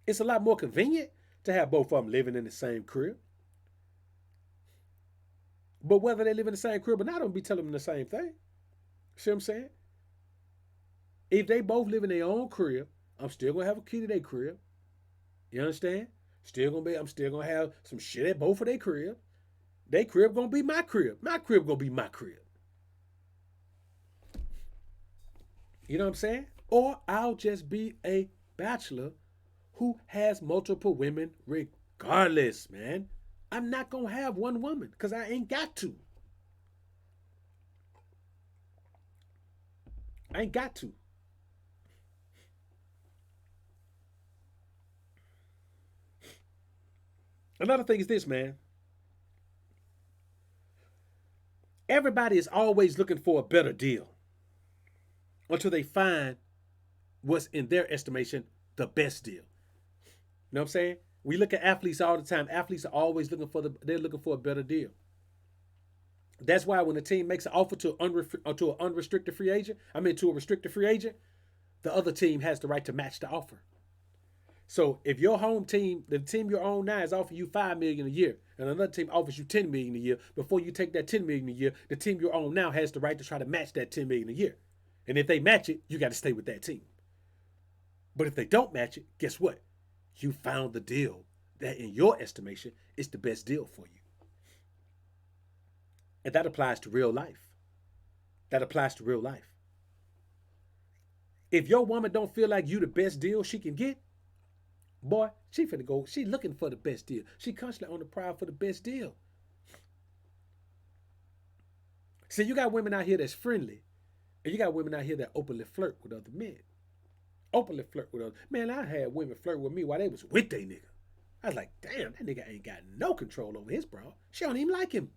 It's a lot more convenient to have both of them living in the same crib. But whether they live in the same crib or not, I don't be telling them the same thing. See what I'm saying? If they both live in their own crib, I'm still gonna have a key to their crib. You understand? I'm still gonna have some shit at both of their crib. Their crib gonna be my crib. My crib gonna be my crib. You know what I'm saying? Or I'll just be a bachelor who has multiple women regardless, man. I'm not gonna have one woman because I ain't got to. I ain't got to. Another thing is this, man. Everybody is always looking for a better deal until they find what's in their estimation the best deal. You know what I'm saying? We look at athletes all the time. Athletes are always they're looking for a better deal. That's why when a team makes an offer to an unrestricted free agent, to a restricted free agent, the other team has the right to match the offer. So if your home team, the team you're on now, is offering you $5 million a year, and another team offers you $10 million a year, before you take that $10 million a year, the team you're on now has the right to try to match that $10 million a year. And if they match it, you got to stay with that team. But if they don't match it, guess what? You found the deal that, in your estimation, is the best deal for you. And that applies to real life. That applies to real life. If your woman don't feel like you the best deal she can get, boy, she finna go. She looking for the best deal. She constantly on the prowl for the best deal. See, you got women out here that's friendly, and you got women out here that openly flirt with other men. Openly flirt with other man. I had women flirt with me while they was with their nigga. I was like, damn, that nigga ain't got no control over his bro. She don't even like him.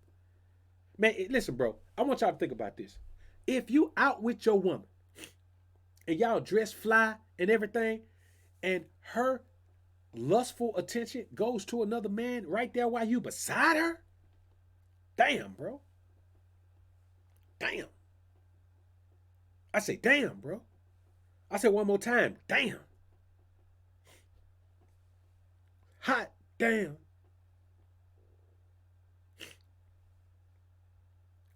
Man, listen, bro. I want y'all to think about this. If you out with your woman and y'all dress fly and everything, and her lustful attention goes to another man right there while you beside her, damn, bro. Damn. I say, damn, bro. I say one more time, damn. Hot damn.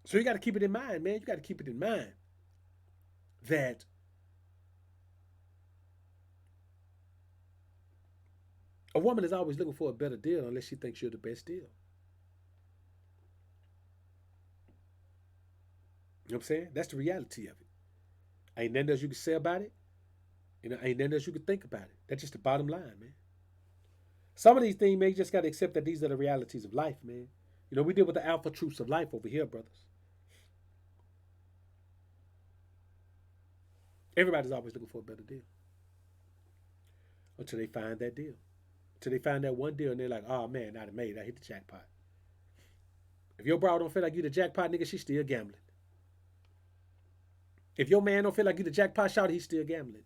So you got to keep it in mind, man. You got to keep it in mind that a woman is always looking for a better deal unless she thinks you're the best deal. You know what I'm saying? That's the reality of it. Ain't nothing else you can say about it. You know, ain't nothing else you can think about it. That's just the bottom line, man. Some of these things, man, you just got to accept that these are the realities of life, man. You know, we deal with the alpha truths of life over here, brothers. Everybody's always looking for a better deal. Until they find that deal. Until they find that one deal and they're like, oh man, I done made it. I hit the jackpot. If your bro don't feel like you the jackpot, nigga, she's still gambling. If your man don't feel like you the jackpot shot, he's still gambling.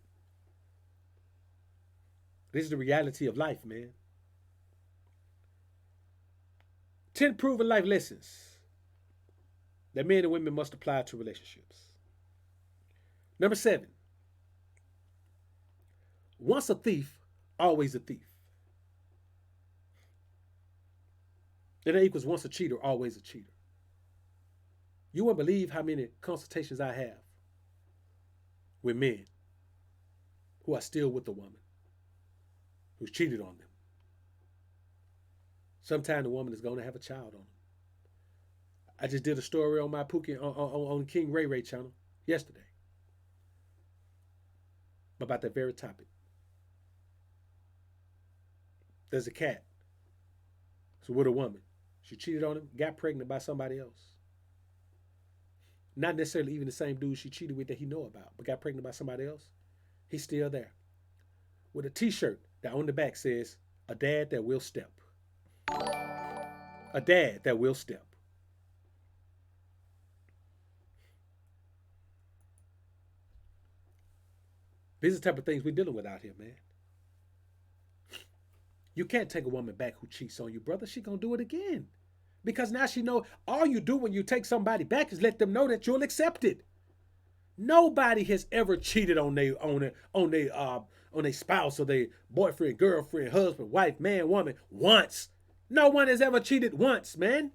This is the reality of life, man. 10 proven life lessons that men and women must apply to relationships. Number 7. Once a thief, always a thief. And that equals once a cheater, always a cheater. You won't believe how many consultations I have with men who are still with the woman who's cheated on them. Sometime the woman is going to have a child on them. I just did a story on my Pookie on King Ray Ray channel yesterday about that very topic. There's a cat. So with a woman. She cheated on him, got pregnant by somebody else. Not necessarily even the same dude she cheated with that he know about, but got pregnant by somebody else. He's still there. With a t-shirt that on the back says, a dad that will step. A dad that will step. These are the type of things we're dealing with out here, man. You can't take a woman back who cheats on you, brother. She gonna do it again. Because now she know all you do when you take somebody back is let them know that you'll accept it. Nobody has ever cheated on their spouse or their boyfriend, girlfriend, husband, wife, man, woman once. No one has ever cheated once, man.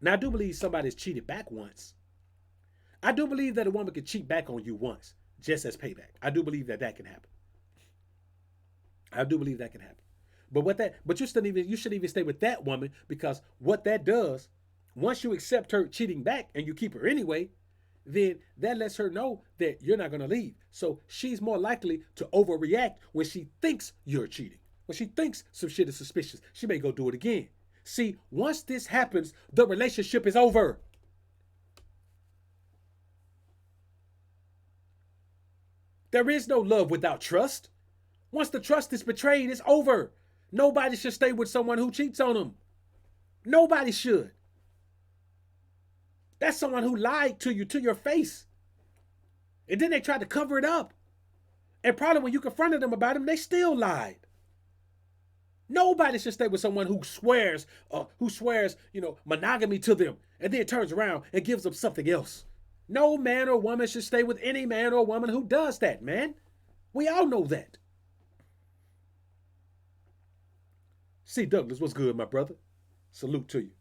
Now I do believe somebody's cheated back once. I do believe that a woman could cheat back on you once, just as payback. I do believe that can happen. I do believe that can happen. But you shouldn't even stay with that woman, because what that does, once you accept her cheating back and you keep her anyway, then that lets her know that you're not going to leave. So she's more likely to overreact when she thinks you're cheating. When she thinks some shit is suspicious, she may go do it again. See, once this happens, the relationship is over. There is no love without trust. Once the trust is betrayed, it's over. Nobody should stay with someone who cheats on them. Nobody should. That's someone who lied to you, to your face. And then they tried to cover it up. And probably when you confronted them about it, they still lied. Nobody should stay with someone who swears, monogamy to them, and then turns around and gives them something else. No man or woman should stay with any man or woman who does that, man. We all know that. C. Douglas, what's good, my brother? Salute to you.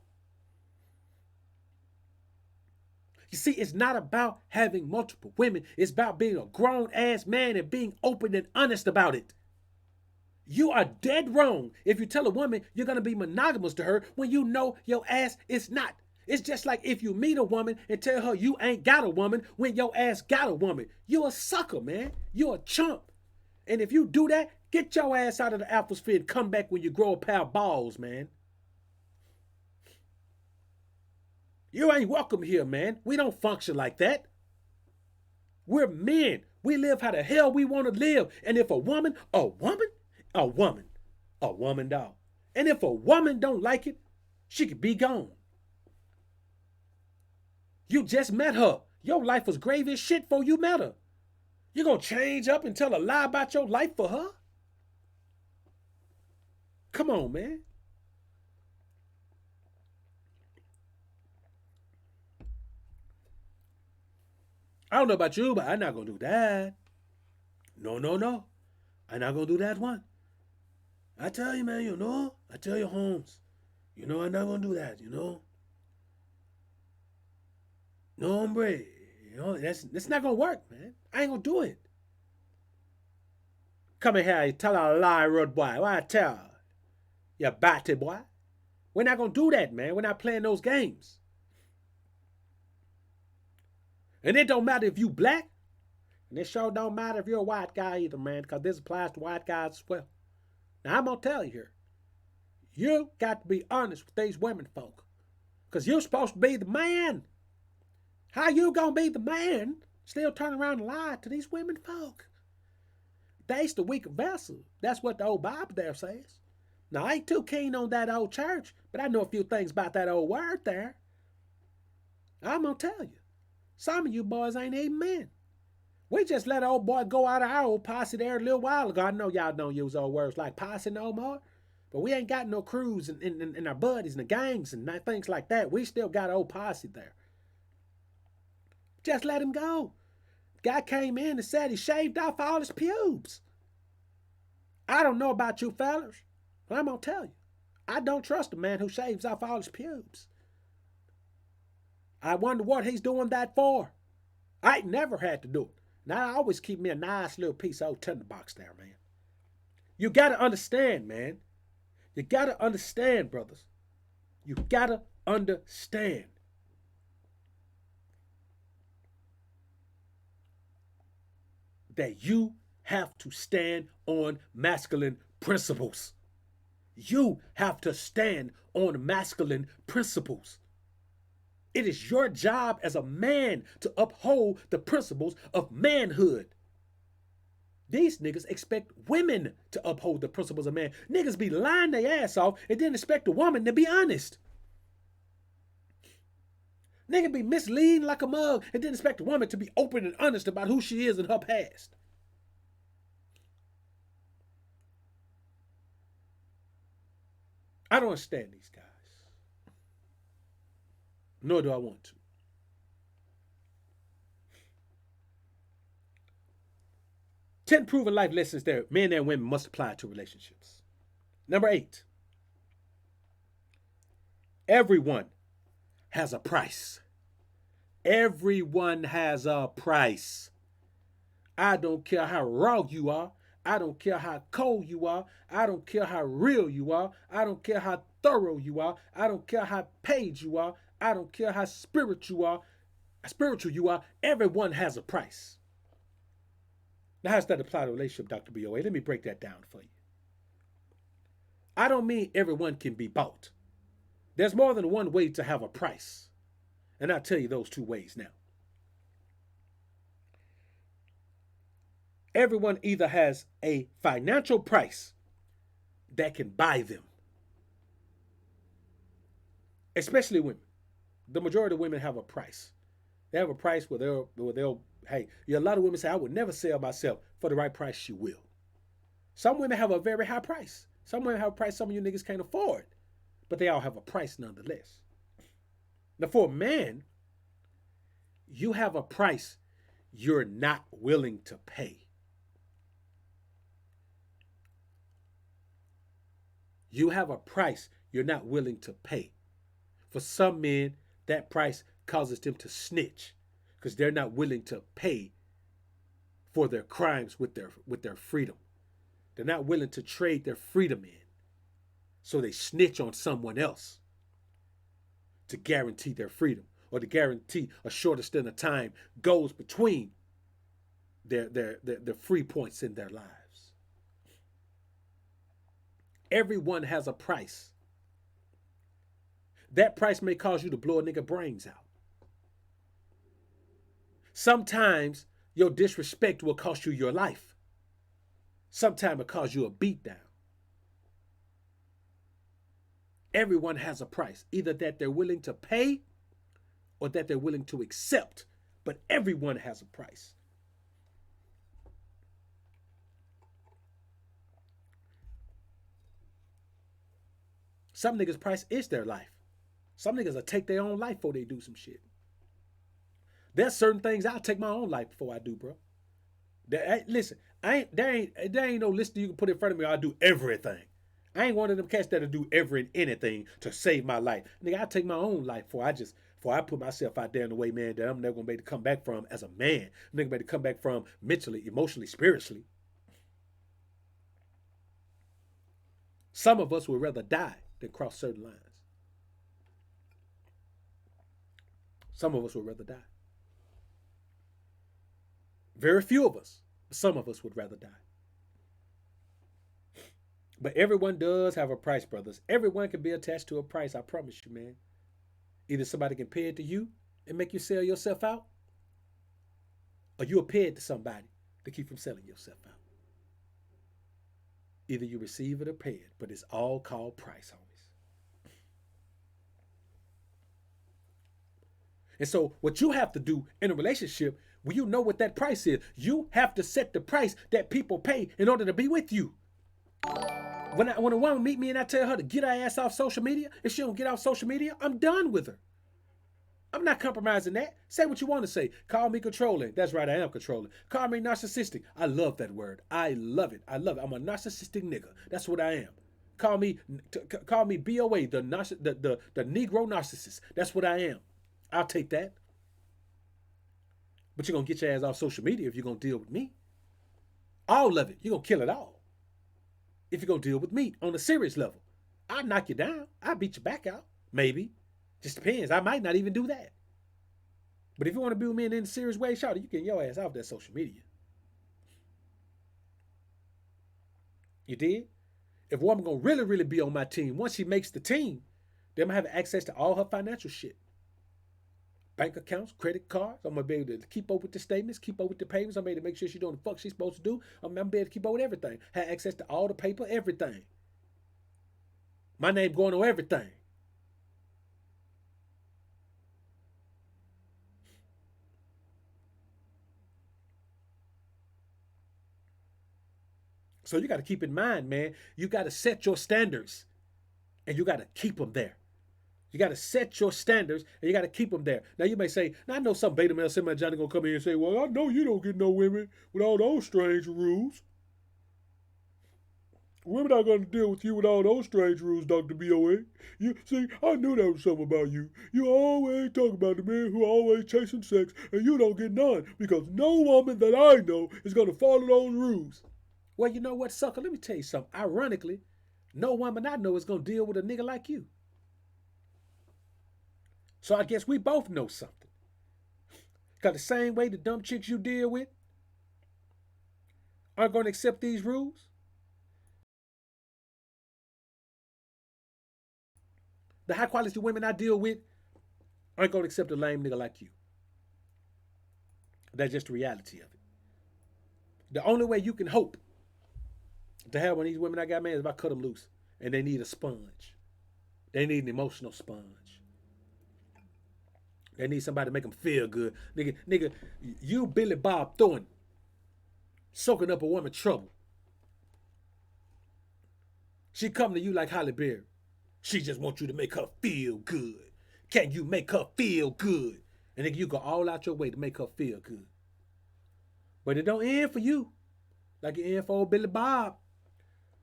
You see, it's not about having multiple women. It's about being a grown-ass man and being open and honest about it. You are dead wrong if you tell a woman you're going to be monogamous to her when you know your ass is not. It's just like if you meet a woman and tell her you ain't got a woman when your ass got a woman. You a sucker, man. You a chump. And if you do that, get your ass out of the atmosphere and come back when you grow a pair of balls, man. You ain't welcome here, man. We don't function like that. We're men. We live how the hell we want to live. And if a woman, a woman, dog. And if a woman don't like it, she could be gone. You just met her. Your life was gravy as shit before you met her. You gonna change up and tell a lie about your life for her? Come on, man. I don't know about you, but I'm not gonna do that. No, no, no. I'm not gonna do that one. I tell you, man, I tell you, Holmes, I'm not gonna do that, No, hombre, that's not gonna work, man. I ain't gonna do it. Come in here, you tell a lie, road boy. Why I tell? You batty boy. We're not gonna do that, man. We're not playing those games. And it don't matter if you black, and it sure don't matter if you're a white guy either, man, because this applies to white guys as well. Now I'm gonna tell you here, you got to be honest with these women folk, because you're supposed to be the man. How you gonna be the man, still turn around and lie to these women folk? They's the weaker vessel. That's what the old Bible there says. Now, I ain't too keen on that old church, but I know a few things about that old word there. I'm gonna tell you, some of you boys ain't even men. We just let old boy go out of our old posse there a little while ago. I know y'all don't use old words like posse no more, but we ain't got no crews and our buddies and the gangs and things like that. We still got old posse there. Just let him go. Guy came in and said he shaved off all his pubes. I don't know about you fellas, but I'm going to tell you, I don't trust a man who shaves off all his pubes. I wonder what he's doing that for. I ain't never had to do it. Now I always keep me a nice little piece of old tinderbox there, man. You got to understand, man. You got to understand, brothers. You got to understand. That you have to stand on masculine principles. You have to stand on masculine principles. It is your job as a man to uphold the principles of manhood. These niggas expect women to uphold the principles of man. Niggas be lying their ass off and then expect a woman to be honest. Nigga be misleading like a mug and then expect a woman to be open and honest about who she is in her past. I don't understand these guys. Nor do I want to. Ten proven life lessons that men and women must apply to relationships. Number 8. Everyone has a price. Everyone has a price. I don't care how raw you are. I don't care how cold you are. I don't care how real you are. I don't care how thorough you are. I don't care how paid you are. I don't care how spiritual you are. Everyone has a price. Now, how does that apply to a relationship, Dr. BOA? Let me break that down for you. I don't mean everyone can be bought. There's more than one way to have a price. And I'll tell you those two ways now. Everyone either has a financial price that can buy them, especially women. The majority of women have a price. They have a price where they'll hey, a lot of women say, I would never sell myself for the right price. She will. Some women have a very high price. Some women have a price some of you niggas can't afford, but they all have a price nonetheless. Now, for a man, you have a price you're not willing to pay. You have a price you're not willing to pay. For some men, that price causes them to snitch because they're not willing to pay for their crimes with their freedom. They're not willing to trade their freedom in. So they snitch on someone else. to guarantee their freedom or to guarantee a shorter stint of time goes between their free points in their lives. Everyone has a price. That price may cause you to blow a nigga brains out. Sometimes your disrespect will cost you your life. Sometimes it cause you a beatdown. Everyone has a price, either that they're willing to pay or that they're willing to accept. But everyone has a price. Some niggas' price is their life. Some niggas will take their own life before they do some shit. There's certain things I'll take my own life before I do, bro. Listen, there ain't no list you can put in front of me. I'll do everything. I ain't one of them cats that'll do anything to save my life. Nigga, I take my own life before I put myself out there in the way, man, that I'm never gonna be able to come back from as a man. I'm never gonna be able to come back from mentally, emotionally, spiritually. Some of us would rather die than cross certain lines. Some of us would rather die. Very few of us, but some of us would rather die. But everyone does have a price, brothers. Everyone can be attached to a price, I promise you, man. Either somebody can pay it to you and make you sell yourself out, or you'll pay it to somebody to keep from selling yourself out. Either you receive it or pay it, but it's all called price, homies. And so what you have to do in a relationship, when you know what that price is, you have to set the price that people pay in order to be with you. When a woman meet me and I tell her to get her ass off social media, if she don't get off social media, I'm done with her. I'm not compromising that. Say what you want to say. Call me controlling. That's right, I am controlling. Call me narcissistic. I love that word. I love it. I love it. I'm a narcissistic nigga. That's what I am. Call me BOA, the Negro narcissist. That's what I am. I'll take that. But you're going to get your ass off social media if you're going to deal with me. All of it. You're going to kill it all. If you're going to deal with me on a serious level. I'll knock you down. I'll beat your back out. Maybe. Just depends. I might not even do that. But if you want to be with me in a serious way, shout it, you get your ass off that social media. You did? If a woman going to really, really be on my team, once she makes the team, then I'm going to have access to all her financial shit. Bank accounts, credit cards. I'm going to be able to keep up with the statements, keep up with the payments. I'm going to make sure she's doing the fuck she's supposed to do. I'm going to be able to keep up with everything. Have access to all the paper, everything. My name going on everything. So you got to keep in mind, man, you got to set your standards and you got to keep them there. You got to set your standards and you got to keep them there. Now you may say, now I know some beta male semi Johnny gonna come here and say, well, I know you don't get no women with all those strange rules. Women are going to deal with you with all those strange rules, Dr. BOA. You see, I knew there was something about you. You always talk about the men who are always chasing sex, and you don't get none because no woman that I know is going to follow those rules. Well, you know what, sucker? Let me tell you something. Ironically, no woman I know is going to deal with a nigga like you. So I guess we both know something. Because the same way the dumb chicks you deal with aren't going to accept these rules, the high quality women I deal with aren't going to accept a lame nigga like you. That's just the reality of it. The only way you can hope to have one of these women I got, man, is if I cut them loose. And they need a sponge. They need an emotional sponge. They need somebody to make them feel good. Nigga, you Billy Bob Thornton soaking up a woman's trouble. She come to you like Halle Berry. She just wants you to make her feel good. Can you make her feel good? And nigga, you go all out your way to make her feel good. But it don't end for you like it end for old Billy Bob.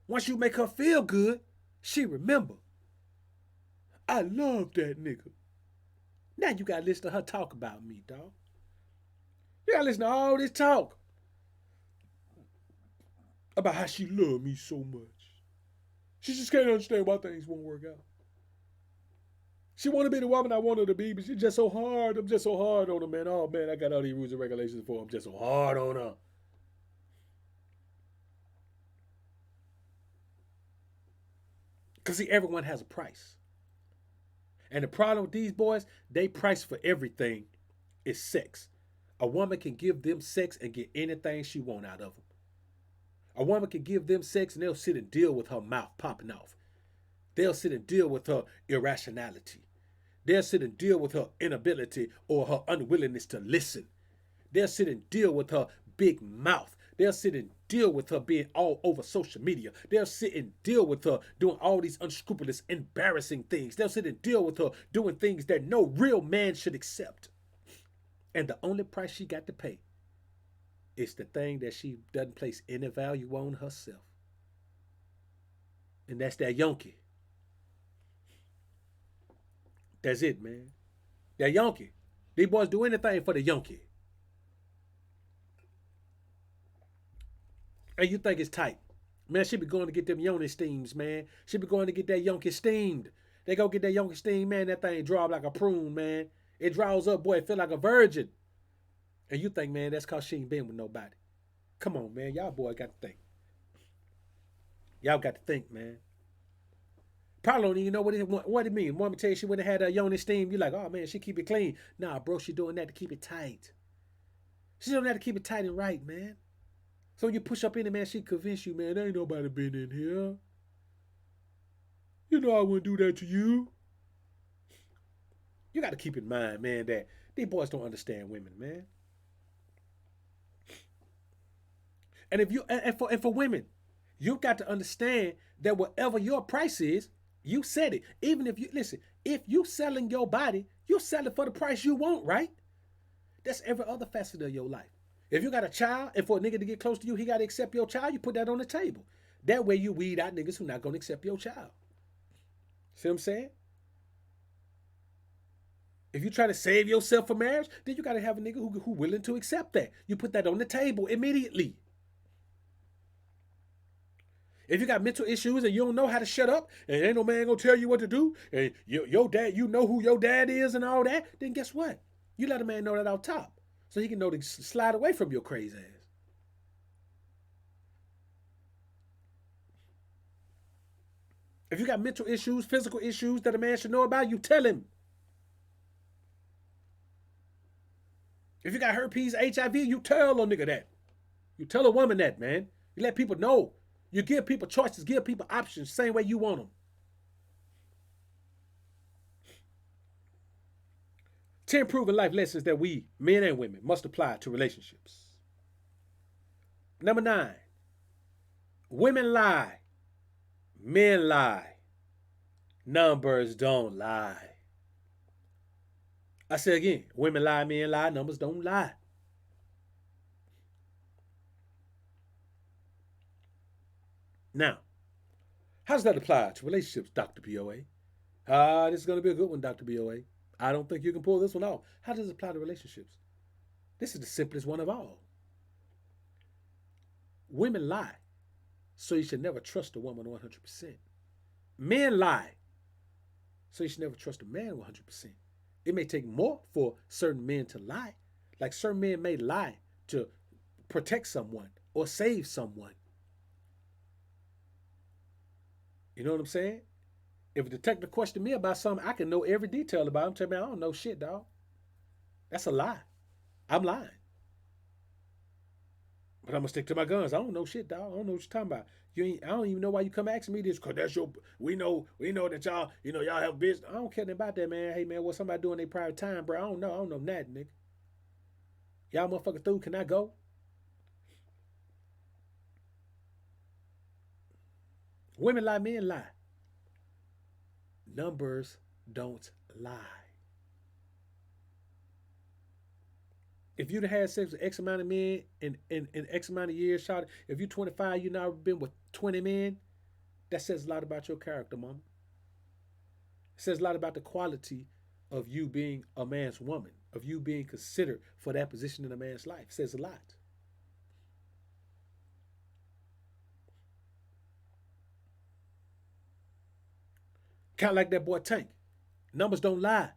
Once you make her feel good, she remember. I love that nigga. Now you gotta listen to her talk about me, dog. You gotta listen to all this talk about how she loved me so much. She just can't understand why things won't work out. She want to be the woman I want her to be, but she's just so hard. I'm just so hard on her, man. Oh man, I got all these rules and regulations for her. I'm just so hard on her. Cause see, everyone has a price. And the problem with these boys, they price for everything is sex. A woman can give them sex and get anything she want out of them. A woman can give them sex and they'll sit and deal with her mouth popping off. They'll sit and deal with her irrationality. They'll sit and deal with her inability or her unwillingness to listen. They'll sit and deal with her big mouth. They'll sit and deal with her being all over social media. They'll sit and deal with her doing all these unscrupulous, embarrassing things. They'll sit and deal with her doing things that no real man should accept. And the only price she got to pay is the thing that she doesn't place any value on herself. And that's that yonky. That's it, man. That yonky. These boys do anything for the yonky. And you think it's tight. Man, she be going to get them yoni steams, man. She be going to get that yonky steamed. They go get that yonky steam, man. That thing draw like a prune, man. It draws up, boy. It feel like a virgin. And you think, man, that's cause she ain't been with nobody. Come on, man. Y'all boy got to think. Y'all got to think, man. Probably don't even know what it mean. Woman tell you she wouldn't have had a yoni steam. You like, oh man, she keep it clean. Nah, bro, she doing that to keep it tight. She doing that to keep it tight and right, man. So when you push up in it, man, she convince you, man, there ain't nobody been in here. You know I wouldn't do that to you. You got to keep in mind, man, that these boys don't understand women, man. And if you and for women, you got to understand that whatever your price is, you set it. Even if you listen, if you selling your body, you sell it for the price you want, right? That's every other facet of your life. If you got a child, and for a nigga to get close to you, he got to accept your child, you put that on the table. That way you weed out niggas who not going to accept your child. See what I'm saying? If you try to save yourself for marriage, then you got to have a nigga who willing to accept that. You put that on the table immediately. If you got mental issues and you don't know how to shut up, and ain't no man gonna tell you what to do, and your dad, you know who your dad is and all that, then guess what? You let a man know that out top, so he can know to slide away from your crazy ass. If you got mental issues, physical issues that a man should know about, you tell him. If you got herpes, HIV, you tell a nigga that. You tell a woman that, man. You let people know. You give people choices, give people options, same way you want them. 10 proven life lessons that we, men and women, must apply to relationships. Number 9, women lie, men lie, numbers don't lie. I say again, women lie, men lie, numbers don't lie. Now, how does that apply to relationships, Dr. BOA? This is going to be a good one, Dr. BOA. I don't think you can pull this one off. How does it apply to relationships? This is the simplest one of all. Women lie, so you should never trust a woman 100%. Men lie, so you should never trust a man 100%. It may take more for certain men to lie. Like certain men may lie to protect someone or save someone. You know what I'm saying? If a detective questioned me about something, I can know every detail about him. Tell me I don't know shit, dog. That's a lie. I'm lying. But I'm gonna stick to my guns. I don't know shit, dog. I don't know what you're talking about. You ain't. I don't even know why you come asking me this. Cause that's your. We know that y'all. You know y'all have business. I don't care nothing about that, man. Hey, man, what somebody doing their private time, bro? I don't know. I don't know nothing, nigga. Y'all motherfucker through? Can I go? Women lie, men lie. Numbers don't lie. If you'd have had sex with X amount of men in X amount of years, shot. If you're 25, you now been with 20 men. That says a lot about your character, mama. It says a lot about the quality of you being a man's woman, of you being considered for that position in a man's life. It says a lot. Kind of like that boy Tank. Numbers don't lie.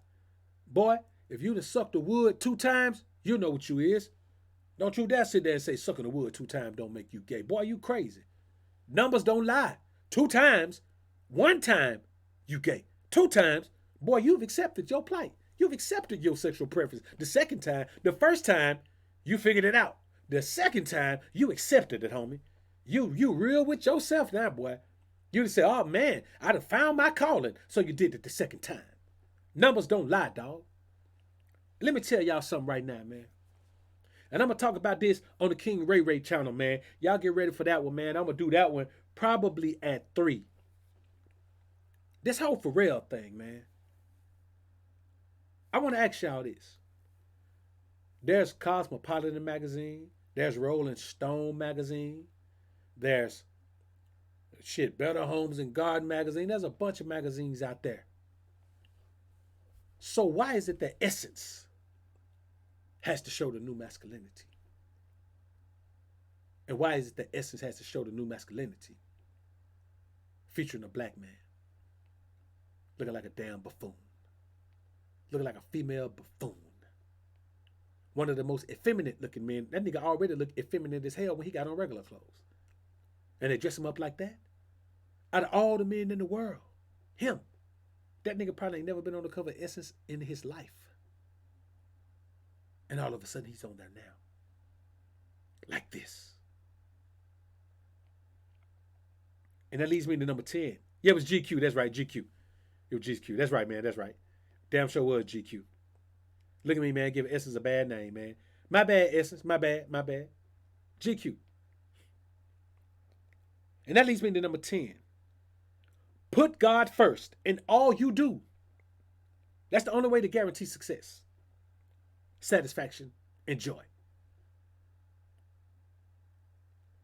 Boy, if you done sucked the wood 2 times, you know what you is. Don't you dare sit there and say sucking the wood 2 times don't make you gay. Boy, you crazy. Numbers don't lie. 2 times, 1 time, you gay. 2 times, boy, you've accepted your plight. You've accepted your sexual preference. The second time, the first time, you figured it out. The second time, you accepted it, homie. You real with yourself now, boy. You just say, oh man, I done found my calling. So you did it the second time. Numbers don't lie, dog. Let me tell y'all something right now, man. And I'm gonna talk about this on the King Ray Ray channel, man. Y'all get ready for that one, man. I'm gonna do that one probably at 3. This whole Pharrell thing, man. I want to ask y'all this. There's Cosmopolitan magazine. There's Rolling Stone magazine. There's Better Homes and Garden magazine. There's a bunch of magazines out there. So why is it that Essence has to show the new masculinity? And why is it that Essence has to show the new masculinity? Featuring a black man. Looking like a damn buffoon. Looking like a female buffoon. One of the most effeminate looking men. That nigga already looked effeminate as hell when he got on regular clothes. And they dress him up like that? Out of all the men in the world, him. That nigga probably ain't never been on the cover of Essence in his life. And all of a sudden he's on there now. Like this. And that leads me to number 10. Yeah, it was GQ. That's right, GQ. It was GQ. That's right, man. That's right. Damn sure was GQ. Look at me, man. Give Essence a bad name, man. My bad, Essence. My bad. My bad. GQ. And that leads me to number 10. Put God first in all you do. That's the only way to guarantee success, satisfaction, and joy.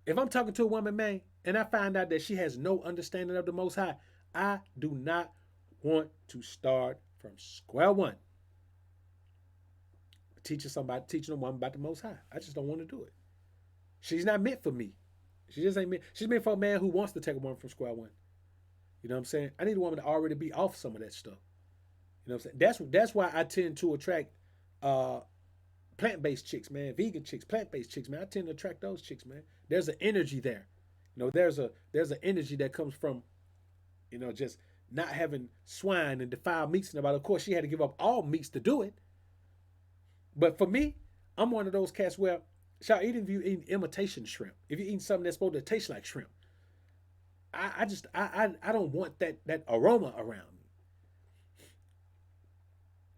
If I'm talking to a woman, man, and I find out that she has no understanding of the Most High, I do not want to start from square one. Teaching a woman about the Most High. I just don't want to do it. She's not meant for me. She just ain't meant. She's meant for a man who wants to take a woman from square one. You know what I'm saying? I need a woman to already be off some of that stuff. You know what I'm saying? That's why I tend to attract plant-based chicks, man, vegan chicks, plant-based chicks, man. I tend to attract those chicks, man. There's an energy there. You know, there's an energy that comes from, you know, just not having swine and defiled meats and about. Of course, she had to give up all meats to do it. But for me, I'm one of those cats where, even if you eat imitation shrimp, if you're eating something that's supposed to taste like shrimp, I don't want that aroma around me.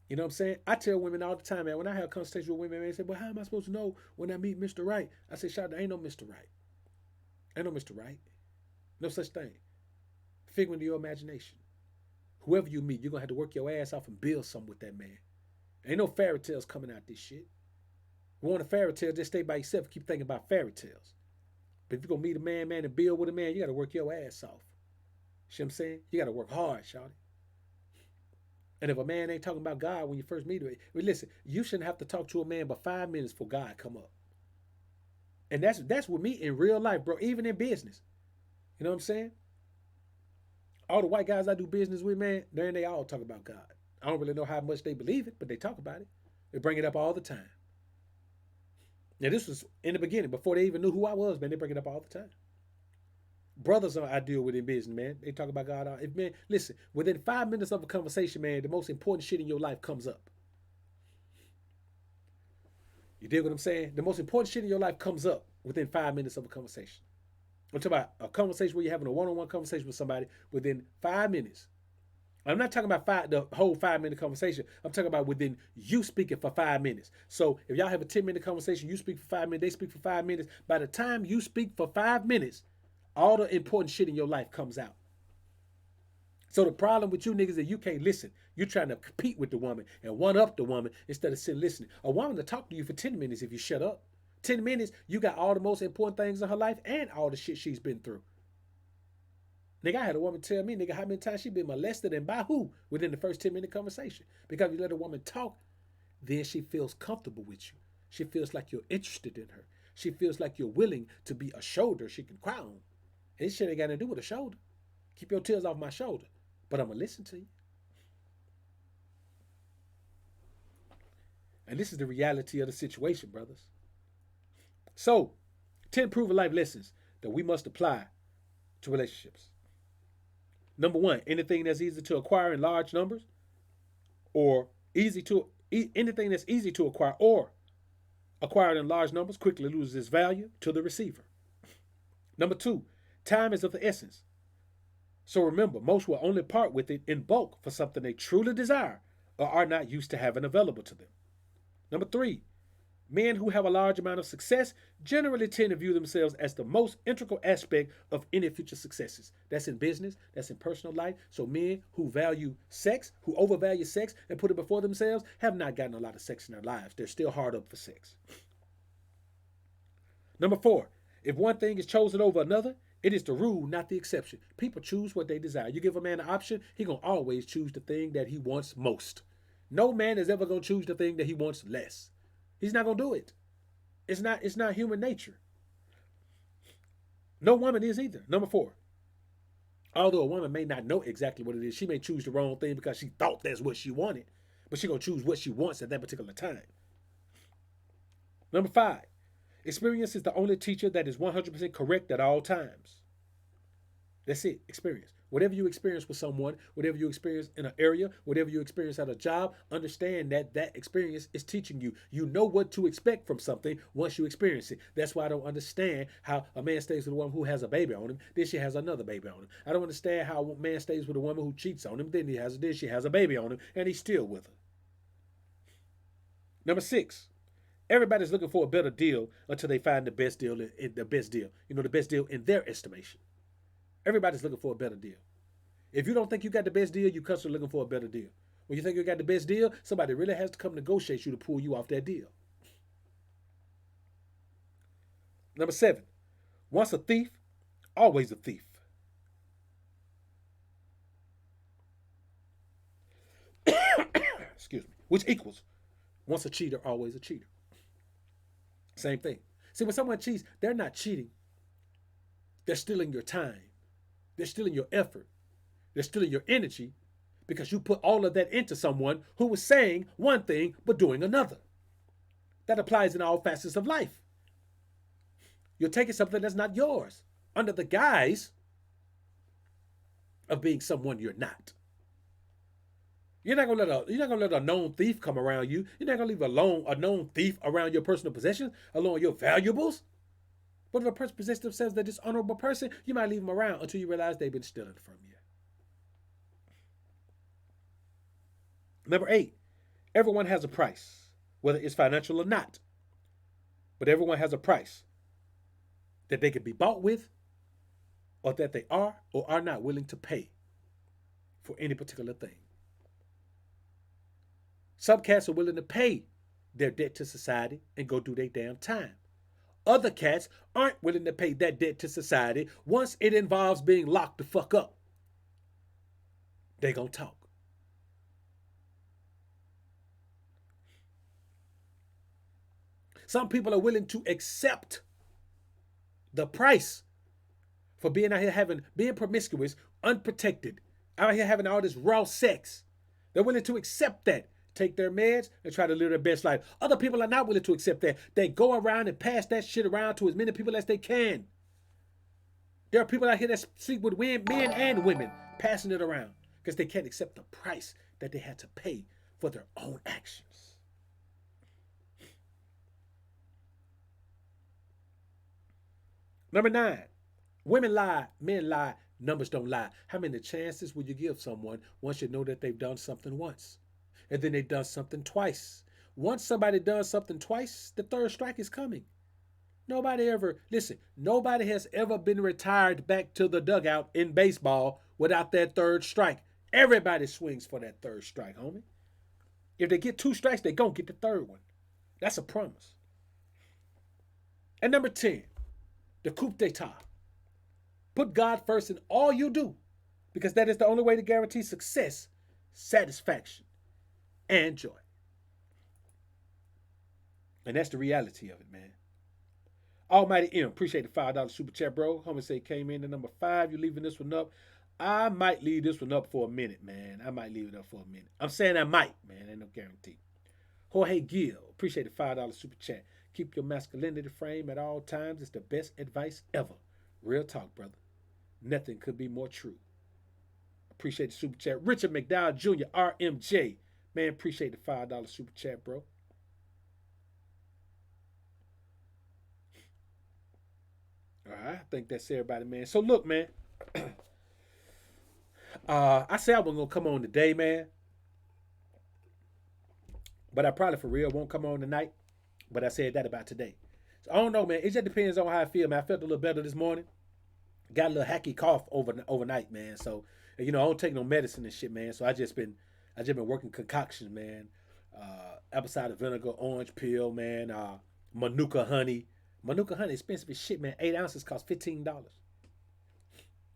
You know what I'm saying? I tell women all the time, man, when I have conversations with women, man, they say, well, how am I supposed to know when I meet Mr. Right? I say, there ain't no Mr. Right. Ain't no Mr. Right. No such thing. Figment of your imagination. Whoever you meet, you're going to have to work your ass off and build something with that man. Ain't no fairy tales coming out this shit. You want a fairy tale, just stay by yourself and keep thinking about fairy tales. But if you're going to meet a man, and build with a man, you got to work your ass off. See what I'm saying? You got to work hard, shawty. And if a man ain't talking about God when you first meet him, listen, you shouldn't have to talk to a man but 5 minutes for God come up. And that's with me in real life, bro, even in business. You know what I'm saying? All the white guys I do business with, man, they all talk about God. I don't really know how much they believe it, but they talk about it. They bring it up all the time. Now, this was in the beginning, before they even knew who I was, man. They bring it up all the time. Brothers I deal with in business, man. They talk about God. Man, listen, within 5 minutes of a conversation, man, the most important shit in your life comes up. You dig what I'm saying? The most important shit in your life comes up within 5 minutes of a conversation. I'm talking about a conversation where you're having a one-on-one conversation with somebody within 5 minutes. I'm not talking about the whole 5-minute conversation. I'm talking about within you speaking for 5 minutes. So if y'all have a 10-minute conversation, you speak for 5 minutes, they speak for 5 minutes. By the time you speak for 5 minutes, all the important shit in your life comes out. So the problem with you niggas is that you can't listen. You're trying to compete with the woman and one up the woman instead of sitting listening. A woman to talk to you for 10 minutes if you shut up. 10 minutes, you got all the most important things in her life and all the shit she's been through. Nigga, I had a woman tell me, nigga, how many times she been molested and by who within the first 10-minute conversation. Because if you let a woman talk, then she feels comfortable with you. She feels like you're interested in her. She feels like you're willing to be a shoulder she can cry on. And this shit ain't got nothing to do with a shoulder. Keep your tears off my shoulder. But I'm going to listen to you. And this is the reality of the situation, brothers. So, 10 proven life lessons that we must apply to relationships. Number one, anything that's easy to acquire in large numbers or anything that's easy to acquire or acquired in large numbers quickly loses its value to the receiver. Number two, time is of the essence. So remember, most will only part with it in bulk for something they truly desire or are not used to having available to them. Number three, men who have a large amount of success generally tend to view themselves as the most integral aspect of any future successes. That's in business, that's in personal life. So men who value sex, who overvalue sex and put it before themselves, have not gotten a lot of sex in their lives. They're still hard up for sex. Number four, if one thing is chosen over another, it is the rule, not the exception. People choose what they desire. You give a man an option, he gonna always choose the thing that he wants most. No man is ever gonna choose the thing that he wants less. He's not gonna do it. It's not human nature. No woman is either. Number four. Although a woman may not know exactly what it is, she may choose the wrong thing because she thought that's what she wanted, but she gonna choose what she wants at that particular time. Number five. Experience is the only teacher that is 100% correct at all times. That's it. Experience. Whatever you experience with someone, whatever you experience in an area, whatever you experience at a job, understand that that experience is teaching you. You know what to expect from something once you experience it. That's why I don't understand how a man stays with a woman who has a baby on him, then she has another baby on him. I don't understand how a man stays with a woman who cheats on him, then she has a baby on him, and he's still with her. Number six. Everybody's looking for a better deal until they find the best deal the best deal. You know, the best deal in their estimation. Everybody's looking for a better deal. If you don't think you got the best deal, you constantly looking for a better deal. When you think you got the best deal, somebody really has to come negotiate you to pull you off that deal. Number seven, once a thief, always a thief. Excuse me. Which equals once a cheater, always a cheater. Same thing. See, when someone cheats, they're not cheating. They're stealing your time. They're stealing your effort. They're stealing your energy because you put all of that into someone who was saying one thing but doing another. That applies in all facets of life. You're taking something that's not yours under the guise of being someone you're not. You're not gonna let a known thief come around you. You're not gonna leave a known thief around your personal possessions, along your valuables. But if a person presents themselves as a dishonorable person, you might leave them around until you realize they've been stealing from you. Number eight, everyone has a price, whether it's financial or not. But everyone has a price that they can be bought with, or that they are or are not willing to pay for any particular thing. Some cats are willing to pay their debt to society and go do their damn time. Other cats aren't willing to pay that debt to society. Once it involves being locked the fuck up, they gonna talk. Some people are willing to accept the price for being out here being promiscuous, unprotected, out here having all this raw sex. They're willing to accept that, take their meds, and try to live their best life. Other people are not willing to accept that. They go around and pass that shit around to as many people as they can. There are people out here that sleep with men and women, passing it around because they can't accept the price that they had to pay for their own actions. Number nine, women lie, men lie, numbers don't lie. How many chances would you give someone once you know that they've done something once? And then they've done something twice. Once somebody does something twice, the third strike is coming. Nobody has ever been retired back to the dugout in baseball without that third strike. Everybody swings for that third strike, homie. If they get two strikes, they gonna get the third one. That's a promise. And number 10, the coup d'etat. Put God first in all you do, because that is the only way to guarantee success, satisfaction, and joy. And that's the reality of it, man. Almighty M, appreciate the $5 super chat, bro. Homie say came in at number 5. You leaving this one up? I might leave this one up for a minute, man. I might leave it up for a minute. I'm saying I might, man. Ain't no guarantee. Jorge Gill, Appreciate the $5 super chat. Keep your masculinity frame at all times. It's the best advice ever. Real talk, brother. Nothing could be more true. Appreciate the super chat. Richard McDowell Jr., RMJ. Man, appreciate the $5 super chat, bro. All right, I think that's everybody, man. So look, man. I said I wasn't gonna come on today, man, but I probably for real won't come on tonight. But I said that about today. So I don't know, man. It just depends on how I feel, man. I felt a little better this morning. Got a little hacky cough overnight, man. So I don't take no medicine and shit, man. So I just been working concoctions, man. Apple cider vinegar, orange peel, man. Manuka honey. Manuka honey expensive as shit, man. 8 ounces cost $15.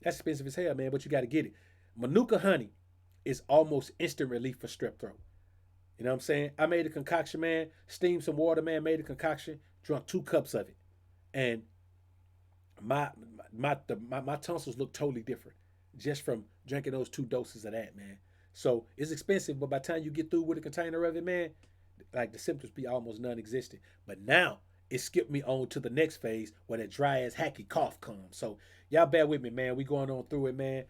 That's expensive as hell, man. But you got to get it. Manuka honey is almost instant relief for strep throat. You know what I'm saying? I made a concoction, man. Steamed some water, man. Made a concoction. Drunk 2 cups of it, and my my tonsils look totally different just from drinking those 2 doses of that, man. So it's expensive, but by the time you get through with a container of it, man, like the symptoms be almost non-existent. But now it skipped me on to the next phase where that dry ass hacky cough comes. So y'all bear with me, man. We going on through it, man.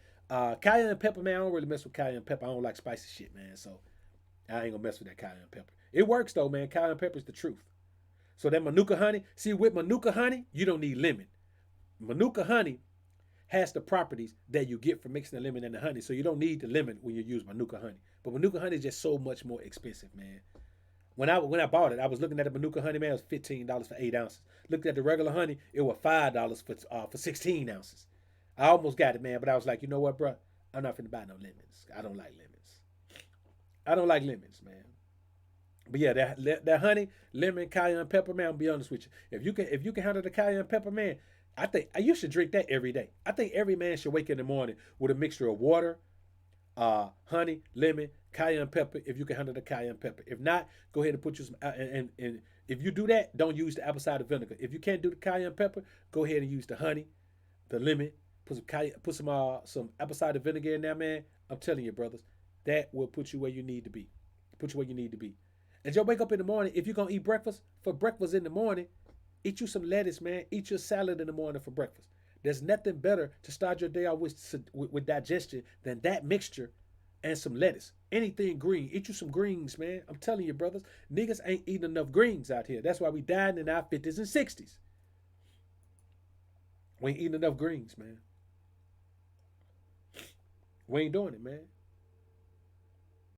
Cayenne pepper, man. I don't really mess with cayenne pepper. I don't like spicy shit, man. So I ain't gonna mess with that cayenne pepper. It works though, man. Cayenne pepper is the truth. So that Manuka honey, see with Manuka honey, you don't need lemon. Manuka honey has the properties that you get from mixing the lemon and the honey. So you don't need the lemon when you use Manuka honey. But Manuka honey is just so much more expensive, man. When I bought it, I was looking at the Manuka honey, man. It was $15 for 8 ounces. Looked at the regular honey, it was $5 for 16 ounces. I almost got it, man, but I was like, you know what, bro? I'm not finna buy no lemons. I don't like lemons. I don't like lemons, man. But yeah, that honey, lemon, cayenne pepper, man. I'll be honest with you. If you can handle the cayenne pepper, man, I think you should drink that every day. I think every man should wake in the morning with a mixture of water, honey, lemon, cayenne pepper. If you can handle the cayenne pepper, if not, go ahead and put you some. And if you do that, don't use the apple cider vinegar. If you can't do the cayenne pepper, go ahead and use the honey, the lemon. Put some apple cider vinegar in there, man. I'm telling you, brothers, that will put you where you need to be. Put you where you need to be. And just wake up in the morning. If you're gonna eat breakfast for breakfast in the morning, eat you some lettuce, man. Eat your salad in the morning for breakfast. There's nothing better to start your day off with digestion than that mixture and some lettuce. Anything green. Eat you some greens, man. I'm telling you, brothers, niggas ain't eating enough greens out here. That's why we dying in our 50s and 60s. We ain't eating enough greens, man. We ain't doing it, man.